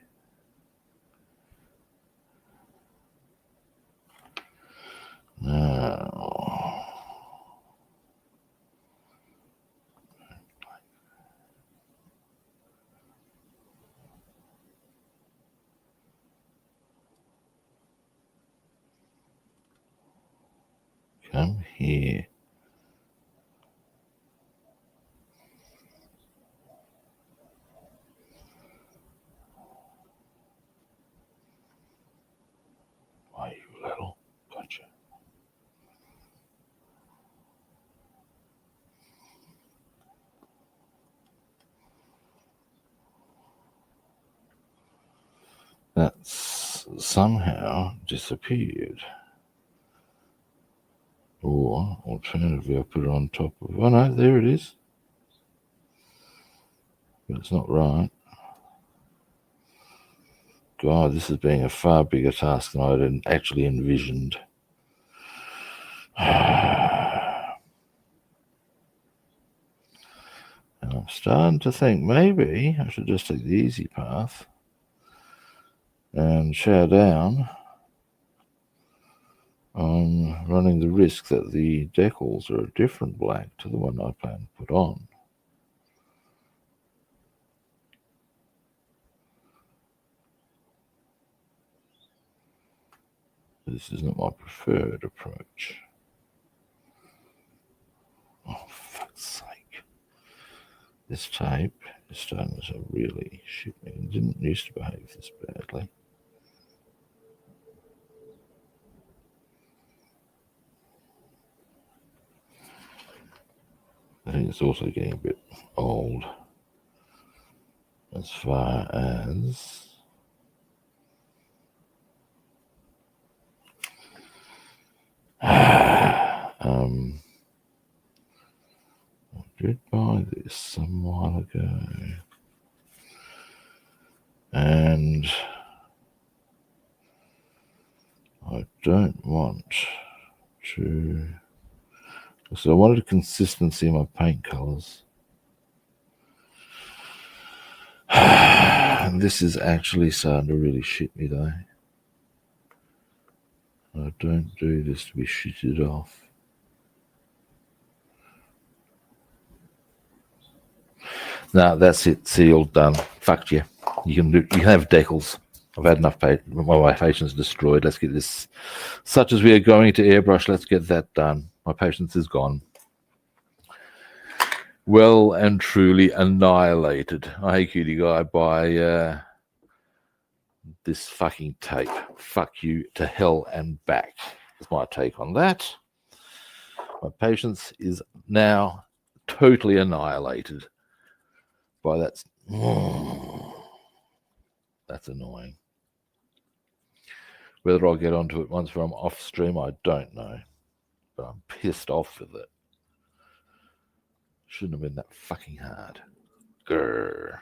Now. Come here. Why, you little. Gotcha. That's somehow disappeared. Or, alternatively, I put it on top of... Oh, no, there it is. But it's not right. God, this is being a far bigger task than I had actually envisioned. And I'm starting to think maybe I should just take the easy path and shower down on running the risk that the decals are a different black to the one I plan to put on. This is not my preferred approach. Oh, fuck's sake. This tape is starting to really shit me. It didn't used to behave this badly. I think it's also getting a bit old as far as I did buy this some while ago, and I don't want to, so I wanted consistency in my paint colors. And this is actually starting to really shit me though. I don't do this to be shitted off. No, that's it. Sealed, done. Fucked you. You can have decals. I've had enough my patience destroyed. Let's get this, such as we are going to airbrush, let's get that done. My patience is gone. Well and truly annihilated. Hey, cutie guy, by this fucking tape. Fuck you to hell and back. That's my take on that. My patience is now totally annihilated by that. That's annoying. Whether I'll get onto it once I'm off stream, I don't know. But I'm pissed off with it. Shouldn't have been that fucking hard. Grr.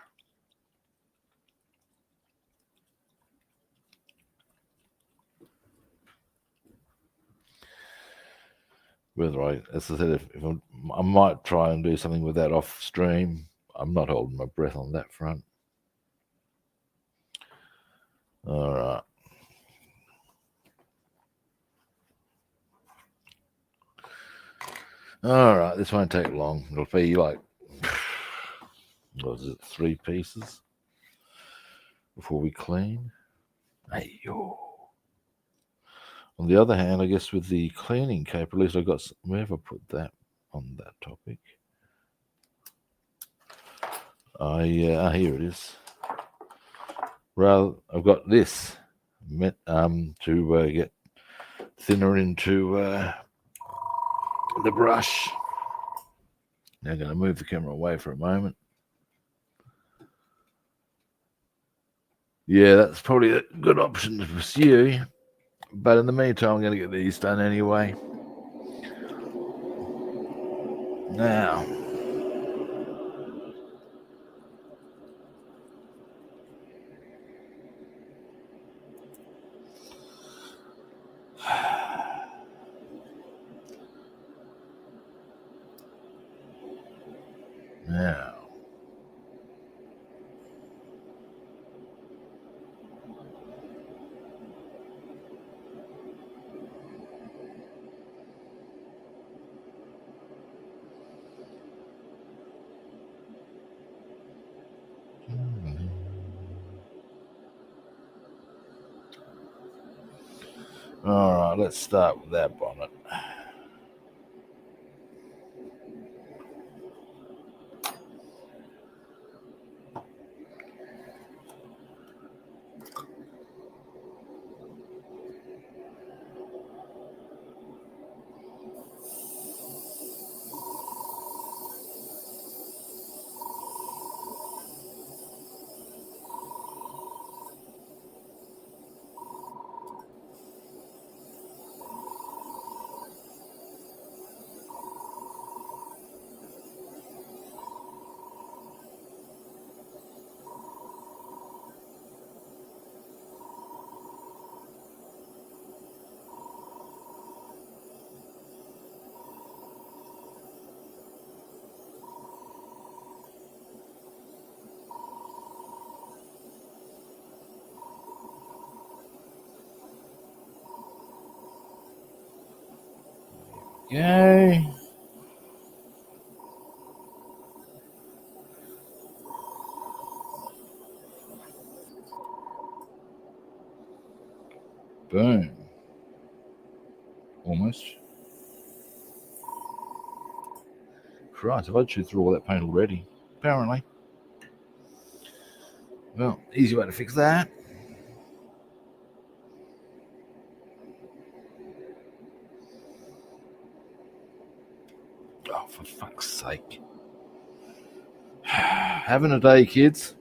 Whether as I said, if I might try and do something with that off stream. I'm not holding my breath on that front. All right. All right, this won't take long. It'll be like, what is it, 3 pieces before we clean. Hey, yo. On the other hand, I guess with the cleaning cape, at least I got, where have I put that on that topic? Here it is. Well, I've got this to get thinner into the brush. Now I'm going to move the camera away for a moment. Yeah, that's probably a good option to pursue. But in the meantime, I'm going to get these done anyway. Now, now. All right, let's start with that bonnet. Okay. Boom. Almost. Christ, I've had to through all that paint already, apparently. Well, easy way to fix that. Oh, for fuck's sake. Having a day, kids.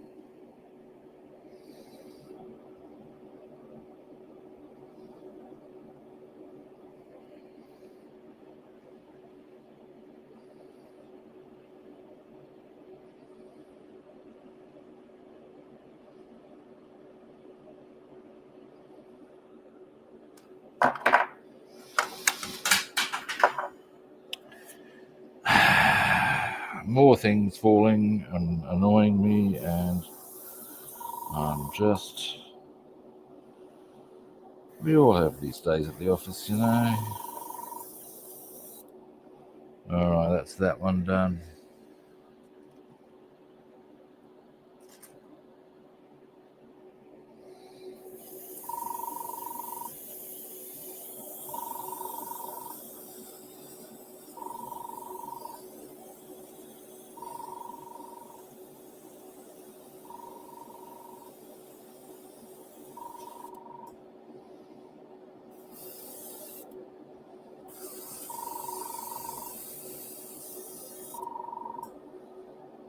More things falling and annoying me, and I'm just... We all have these days at the office, you know. Alright, that's that one done.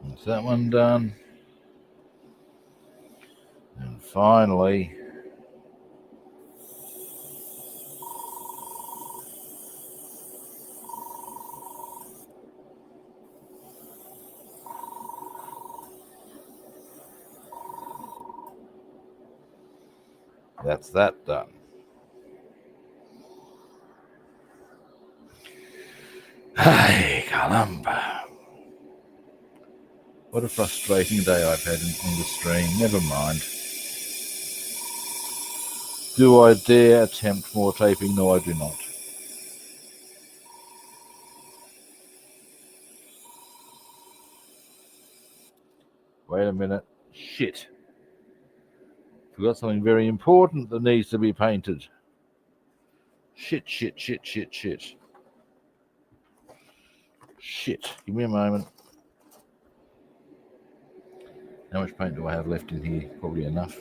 That's that one done. And finally, That's that done. Hey, caramba. What a frustrating day I've had on the stream. Never mind. Do I dare attempt more taping? No, I do not. Wait a minute. Shit. Forgot something very important that needs to be painted. Shit. Shit. Give me a moment. How much paint do I have left in here? Probably enough.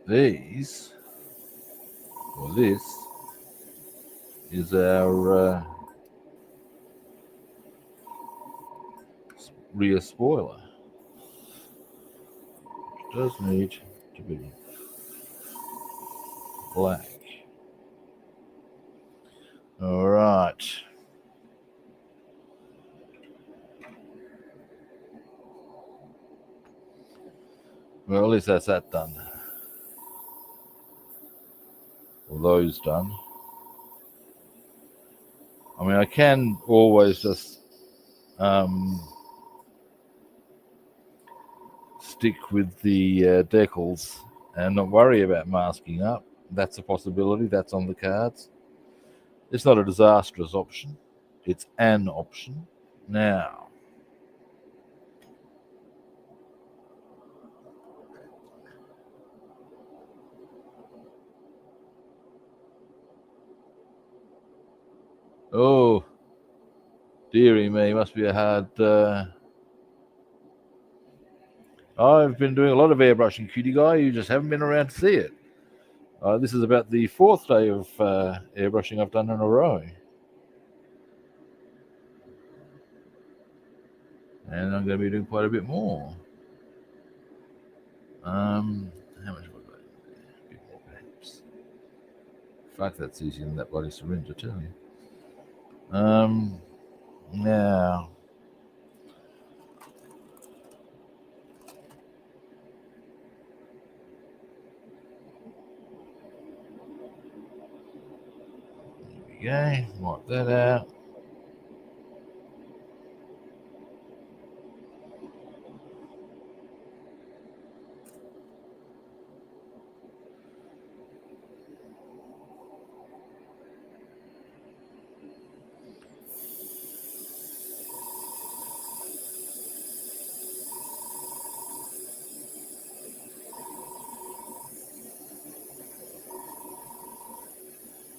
This is our rear spoiler. It does need to be black. All right. Well, at least that's that done. Or those done. I mean, I can always just stick with the decals and not worry about masking up. That's a possibility. That's on the cards. It's not a disastrous option. It's an option. Now, oh, dearie me, must be a hard. I've been doing a lot of airbrushing, cutie guy. You just haven't been around to see it. This is about the fourth day of airbrushing I've done in a row. And I'm going to be doing quite a bit more. How much have I got? A bit more, perhaps. Fuck, that's easier than that bloody syringe, I tell you. Now, there we go. Wipe that out.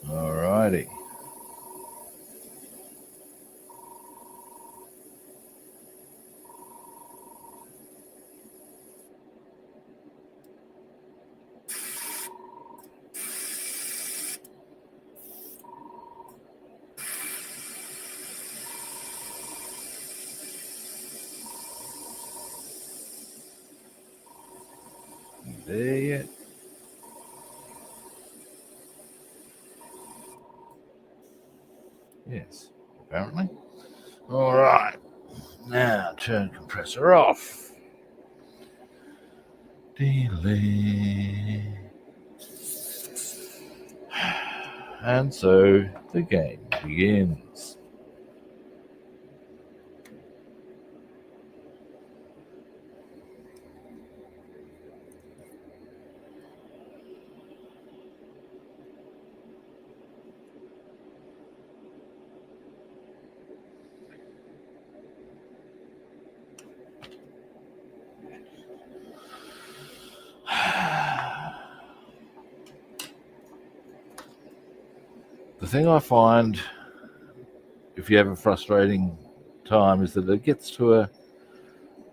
Alrighty. There yet? Yes, apparently. All right. Now turn compressor off. Delete. And so the game begins. The thing I find, if you have a frustrating time, is that it gets to a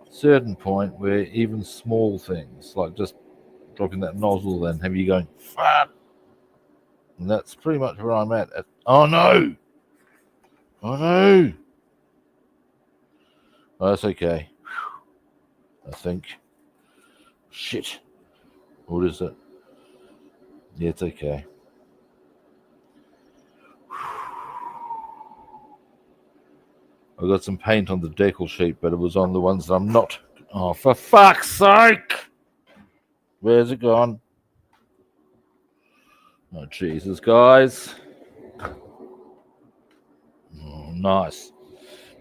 certain point where even small things, like just dropping that nozzle and have you going, fuck. And that's pretty much where I'm at. Oh no! Oh no! Oh, that's okay. I think. Shit. What is it? Yeah, it's okay. I got some paint on the decal sheet, but it was on the ones that I'm not. Oh, for fuck's sake! Where's it gone? Oh, Jesus, guys. Oh, nice.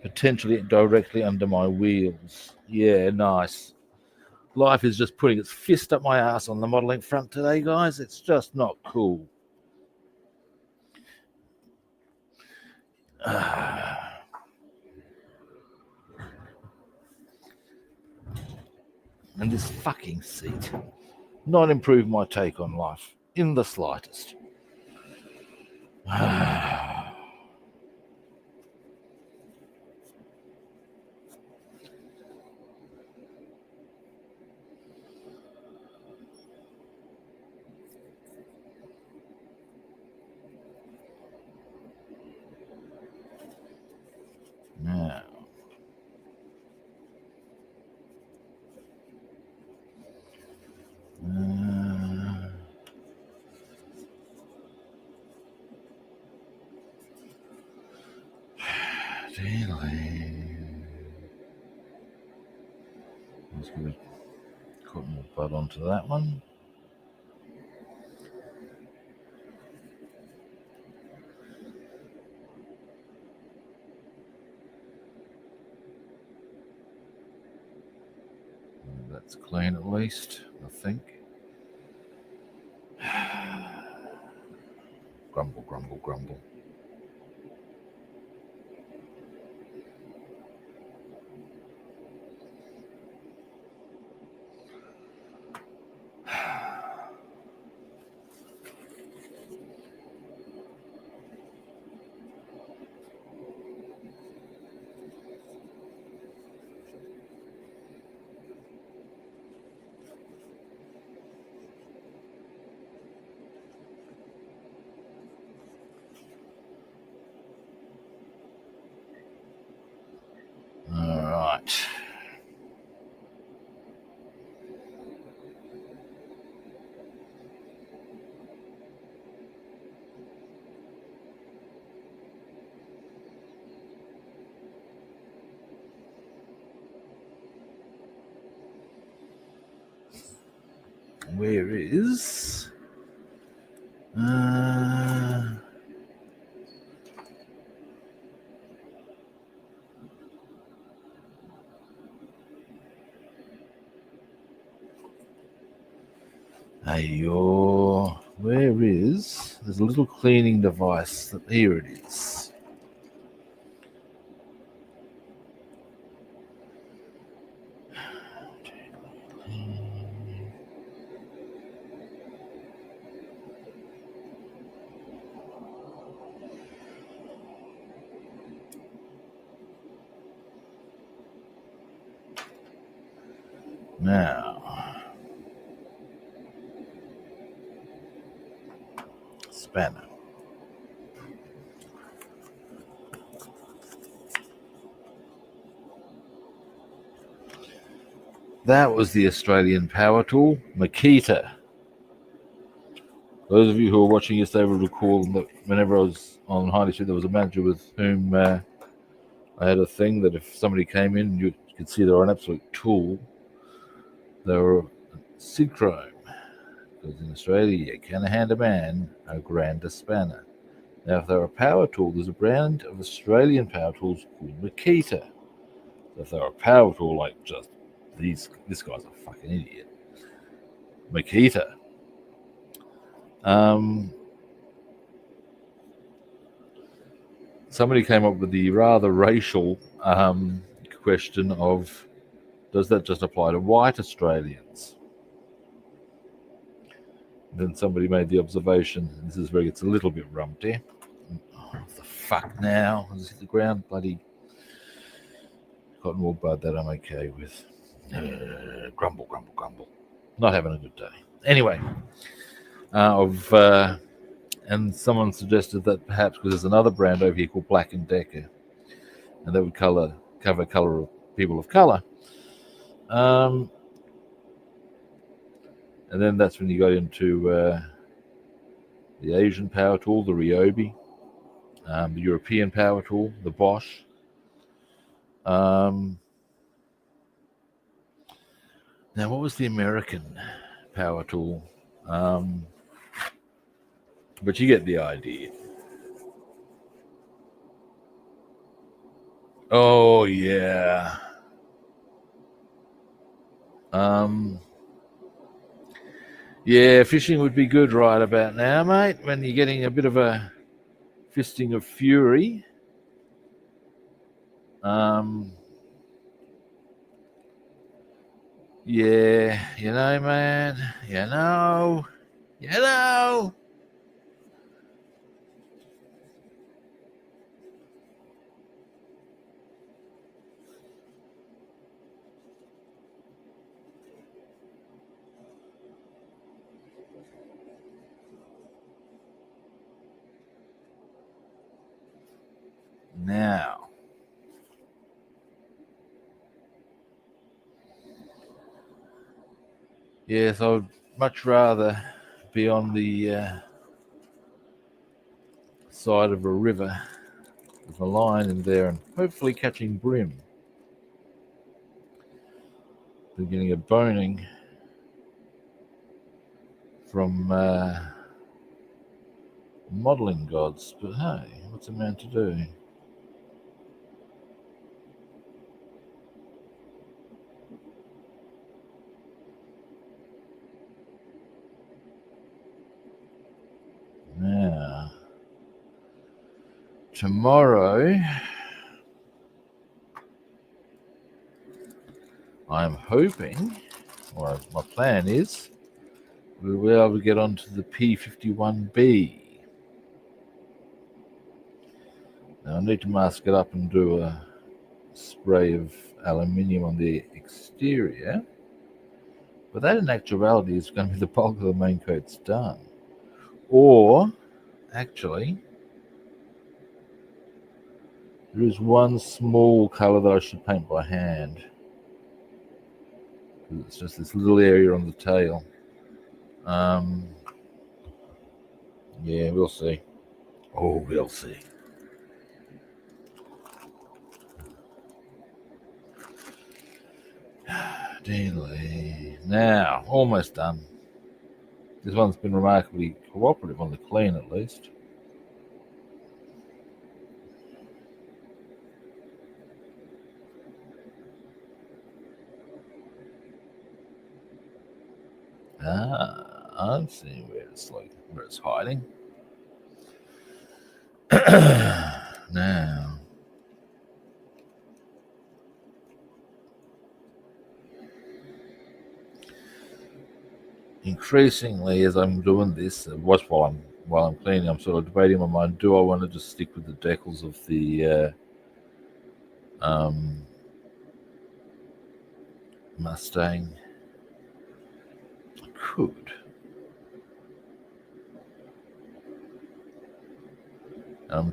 Potentially directly under my wheels. Yeah, nice. Life is just putting its fist up my ass on the modeling front today, guys. It's just not cool. And this fucking seat. Not improve my take on life in the slightest. Now, let's get a cotton bud onto that one. That's clean at least, I think. Grumble, grumble, grumble. All right. Where is where is there's a little cleaning device that here it is. Now, spanner. That was the Australian power tool, Makita. Those of you who are watching yesterday will recall that whenever I was on Harley Street, there was a manager with whom I had a thing that if somebody came in, you could see they were an absolute tool. They were synchrome. Because in Australia, you can hand a man a grander spanner. Now, if they're a power tool, there's a brand of Australian power tools called Makita. So if they're a power tool, like just this guy's a fucking idiot. Makita. Somebody came up with the rather racial question of, does that just apply to white Australians? Then somebody made the observation, this is where it gets a little bit rumpty. Oh, what the fuck now? Is it the ground? Bloody cotton wool bud that I'm okay with. Grumble, grumble, grumble. Not having a good day. Anyway, and someone suggested that perhaps because there's another brand over here called Black & Decker, and that would cover color of people of color. And then that's when you got into the Asian power tool, the Ryobi, the European power tool, the Bosch. Now, what was the American power tool? But you get the idea. Oh yeah. Yeah, fishing would be good right about now, mate. When you're getting a bit of a fisting of fury. Yeah, man. You know. Now, yes, I would much rather be on the side of a river with a line in there and hopefully catching brim than getting a boning from modelling gods. But hey, what's a man to do? Now, tomorrow, I'm hoping, or my plan is, we'll be able to get onto the P51B. Now, I need to mask it up and do a spray of aluminium on the exterior, but that in actuality is going to be the bulk of the main coat's done. Or, actually, there is one small colour that I should paint by hand. It's just this little area on the tail. Yeah, we'll see. Oh, we'll see. Daily. Now, almost done. This one's been remarkably cooperative on the clean, at least. I'm seeing where it's hiding. Now, increasingly, as I'm doing this, while I'm cleaning, I'm sort of debating in my mind: do I want to just stick with the decals of the Mustang? I could.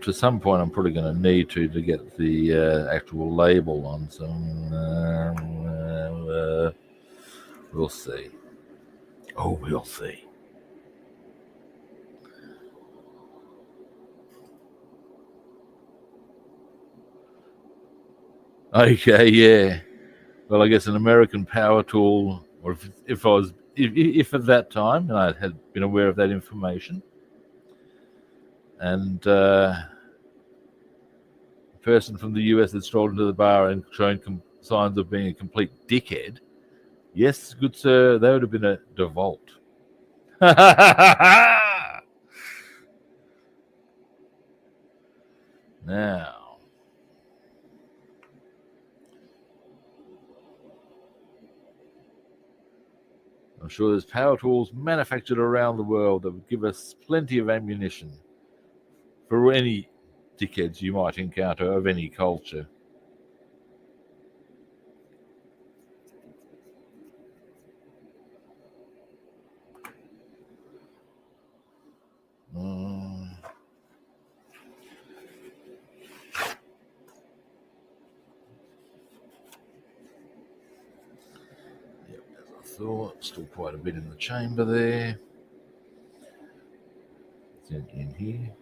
To some point, I'm probably going to need to get the actual label on. So we'll see. Oh, we'll see. Okay, yeah. Well, I guess an American power tool, or if at that time, and I had been aware of that information, and a person from the US had strolled into the bar and shown signs of being a complete dickhead, yes, good sir, that would have been a default. Now, I'm sure there's power tools manufactured around the world that would give us plenty of ammunition for any dickheads you might encounter of any culture. Yep, as I thought, still quite a bit in the chamber there. It's in here.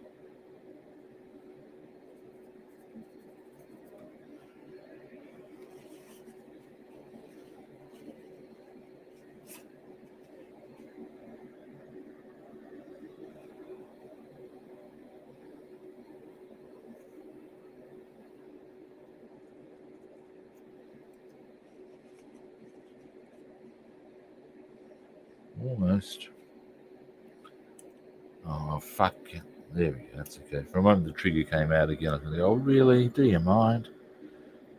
Almost. Oh, fuck. There we go. That's okay. For a moment, the trigger came out again. I was thinking, oh, really? Do you mind?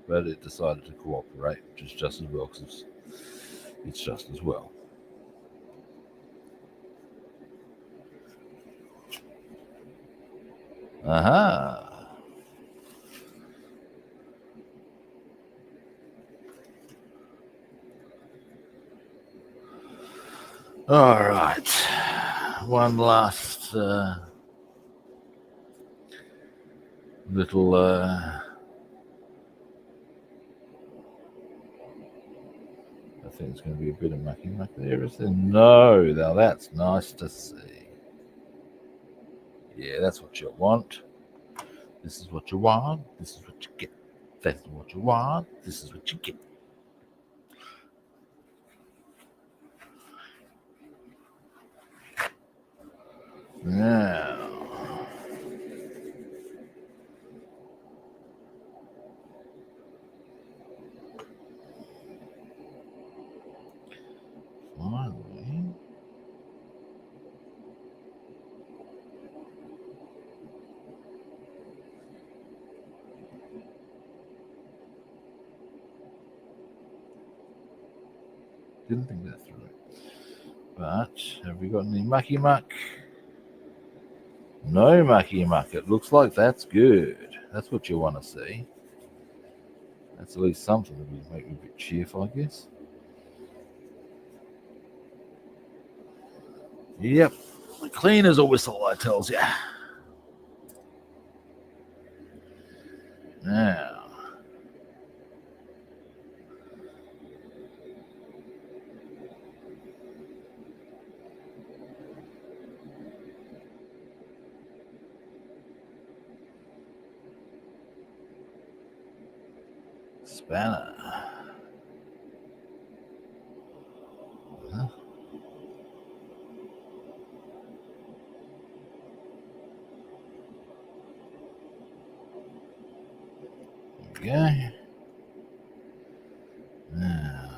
But it decided to cooperate, which is just as well, because it's just as well. Aha. All right. One last little I think it's going to be a bit of mucky muck there, is there? No, now that's nice to see. Yeah, that's what you want. This is what you want. This is what you get. That's what you want. This is what you get. Now, finally, didn't think that through. But have we got any mucky muck? No mucky muck. It looks like that's good. That's what you want to see. That's at least something that will make me a bit cheerful, I guess. Yep. Clean as a whistle, I tells you. Now. Spanner. Huh? Okay. Now.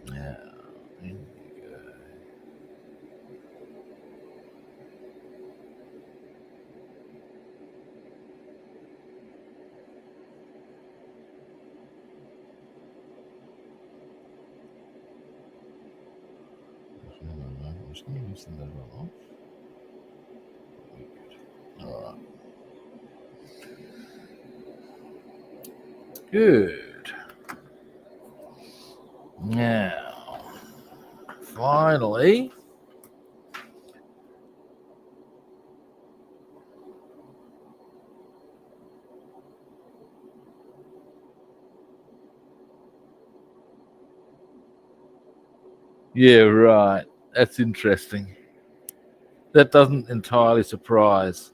Now. In you go. I'm just going to loosen that one off. All right. Good. Now, finally, yeah, right. That's interesting. That doesn't entirely surprise,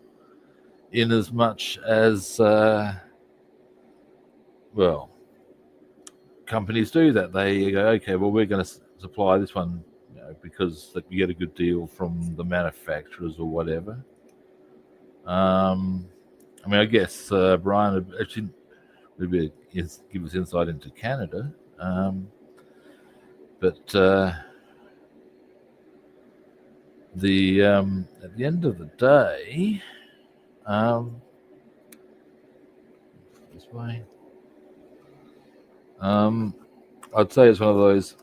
in as much as well, companies do that. They go, okay, well, we're going to supply this one, because you get a good deal from the manufacturers or whatever. I mean, I guess Brian actually would give us insight into Canada, but the at the end of the day, this way. I'd say it's one of those.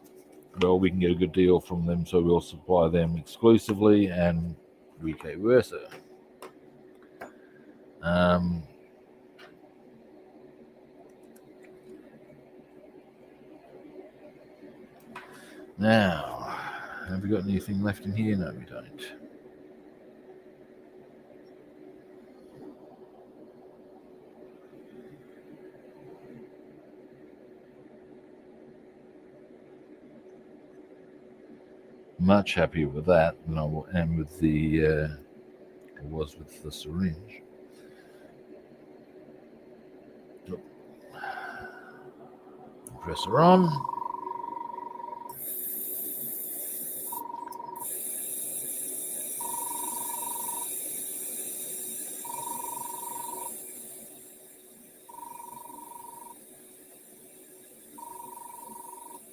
Well, we can get a good deal from them, so we'll supply them exclusively, and vice versa. Now, have we got anything left in here? No, we don't. Much happier with that than I am with the was with the syringe. Compressor on.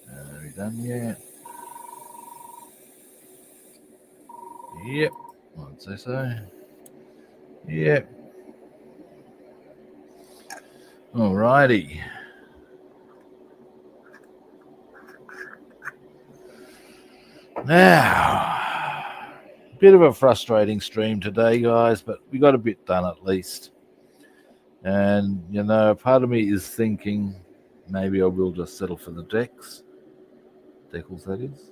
Are we done yet? Yep. I'd say so. Yep. Alrighty. Now, bit of a frustrating stream today, guys, but we got a bit done at least. And, you know, part of me is thinking maybe I will just settle for the decals, that is.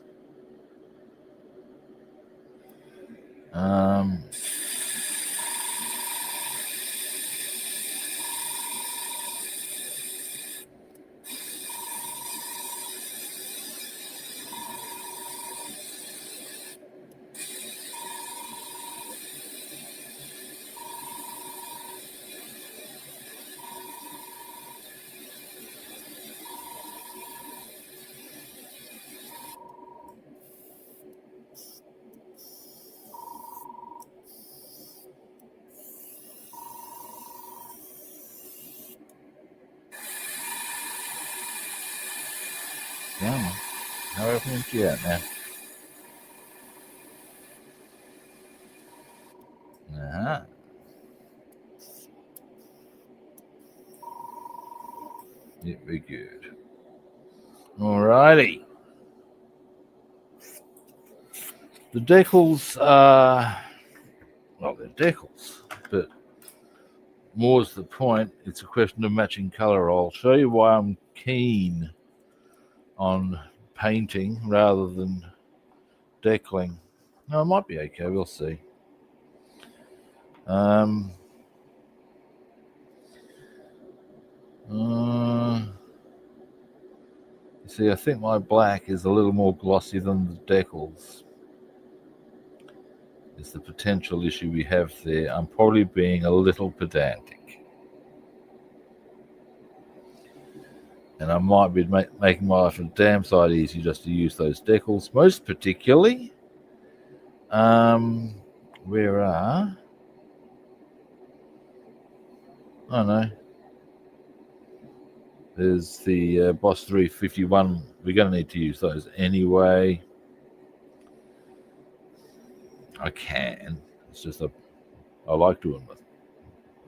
Yeah, how everything's you out now? Uh-huh. It'd be good. Alrighty. The decals are, well, they're decals, but more's the point. It's a question of matching colour. I'll show you why I'm keen on painting rather than decaling. No, it might be okay. We'll see. See, I think my black is a little more glossy than the decals. It's the potential issue we have there. I'm probably being a little pedantic. And I might be making my life a damn sight easy just to use those decals. Most particularly, where are... Oh no. There's the Boss 351. We're going to need to use those anyway. I can. It's just I like doing with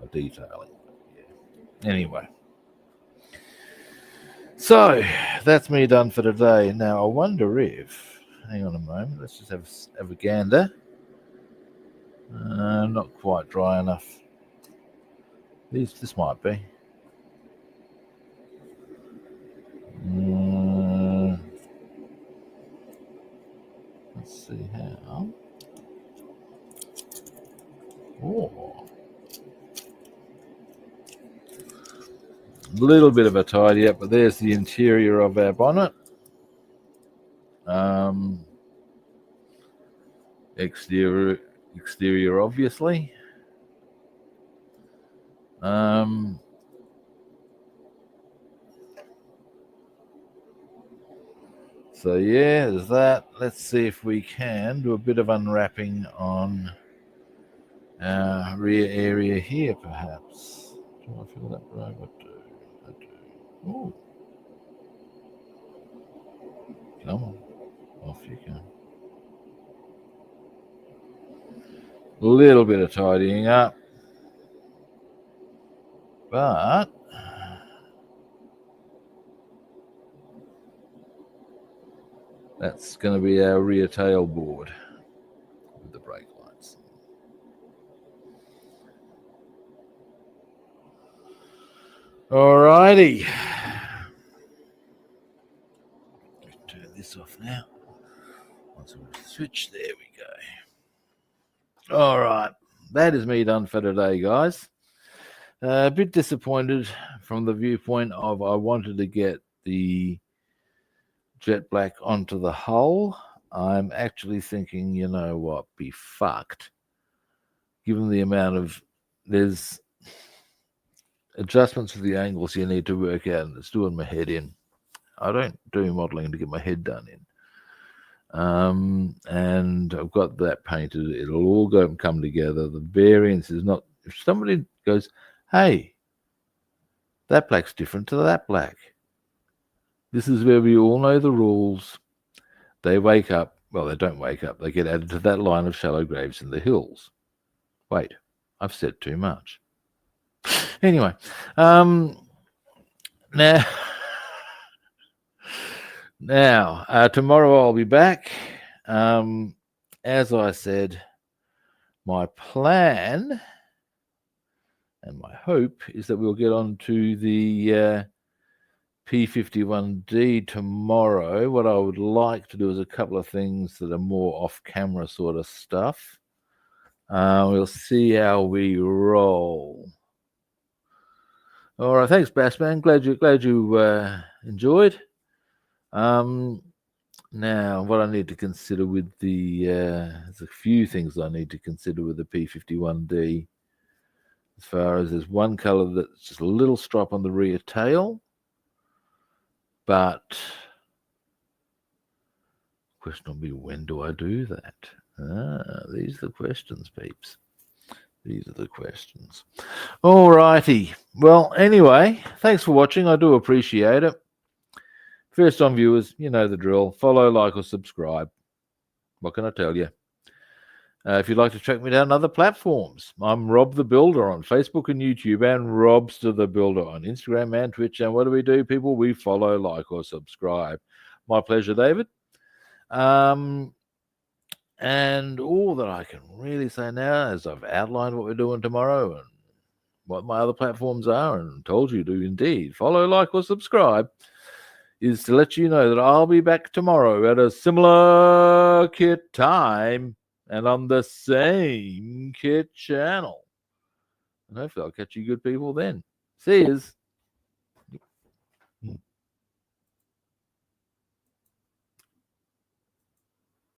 a detailing. Yeah. Anyway. So that's me done for today. Now I wonder if, hang on a moment, let's just have a gander. Not quite dry enough. This might be. Let's see how. Oh. A little bit of a tidy up, but there's the interior of our bonnet. Exterior obviously. So yeah, there's that. Let's see if we can do a bit of unwrapping on our rear area here, perhaps. Do I feel that right? I do. Oh, come on, off you go. A little bit of tidying up, but that's going to be our rear tail board with the brake lights. Alrighty. Turn this off now. Once we switch, there we go. All right, that is me done for today, guys. A bit disappointed from the viewpoint of I wanted to get the jet black onto the hull. I'm actually thinking, you know what, be fucked. Given the amount of, there's adjustments to the angles you need to work out, and it's doing my head in. I don't do modeling to get my head done in. And I've got that painted. It'll all come together. The variance is not. If somebody goes, "Hey, that black's different to that black," this is where we all know the rules. They wake up. Well, they don't wake up. They get added to that line of shallow graves in the hills. Wait, I've said too much. Anyway, now tomorrow I'll be back. As I said, my plan and my hope is that we'll get on to the P51D tomorrow. What I would like to do is a couple of things that are more off-camera sort of stuff. We'll see how we roll. All right, thanks, Bassman. Glad you enjoyed. Now, what I need to consider with the there's a few things I need to consider with the P51D. As far as there's one color that's just a little stripe on the rear tail, but the question will be, when do I do that? These are the questions, peeps. These are the questions. All righty. Well, anyway, thanks for watching. I do appreciate it. First-time viewers, you know the drill. Follow, like, or subscribe. What can I tell you? If you'd like to track me down other platforms, I'm Rob the Builder on Facebook and YouTube, and Robster the Builder on Instagram and Twitch. And what do, people? We follow, like, or subscribe. My pleasure, David. And all that I can really say now is I've outlined what we're doing tomorrow and what my other platforms are, and told you to indeed follow, like, or subscribe, is to let you know that I'll be back tomorrow at a similar kit time and on the same kit channel. And hopefully I'll catch you good people then. See yous.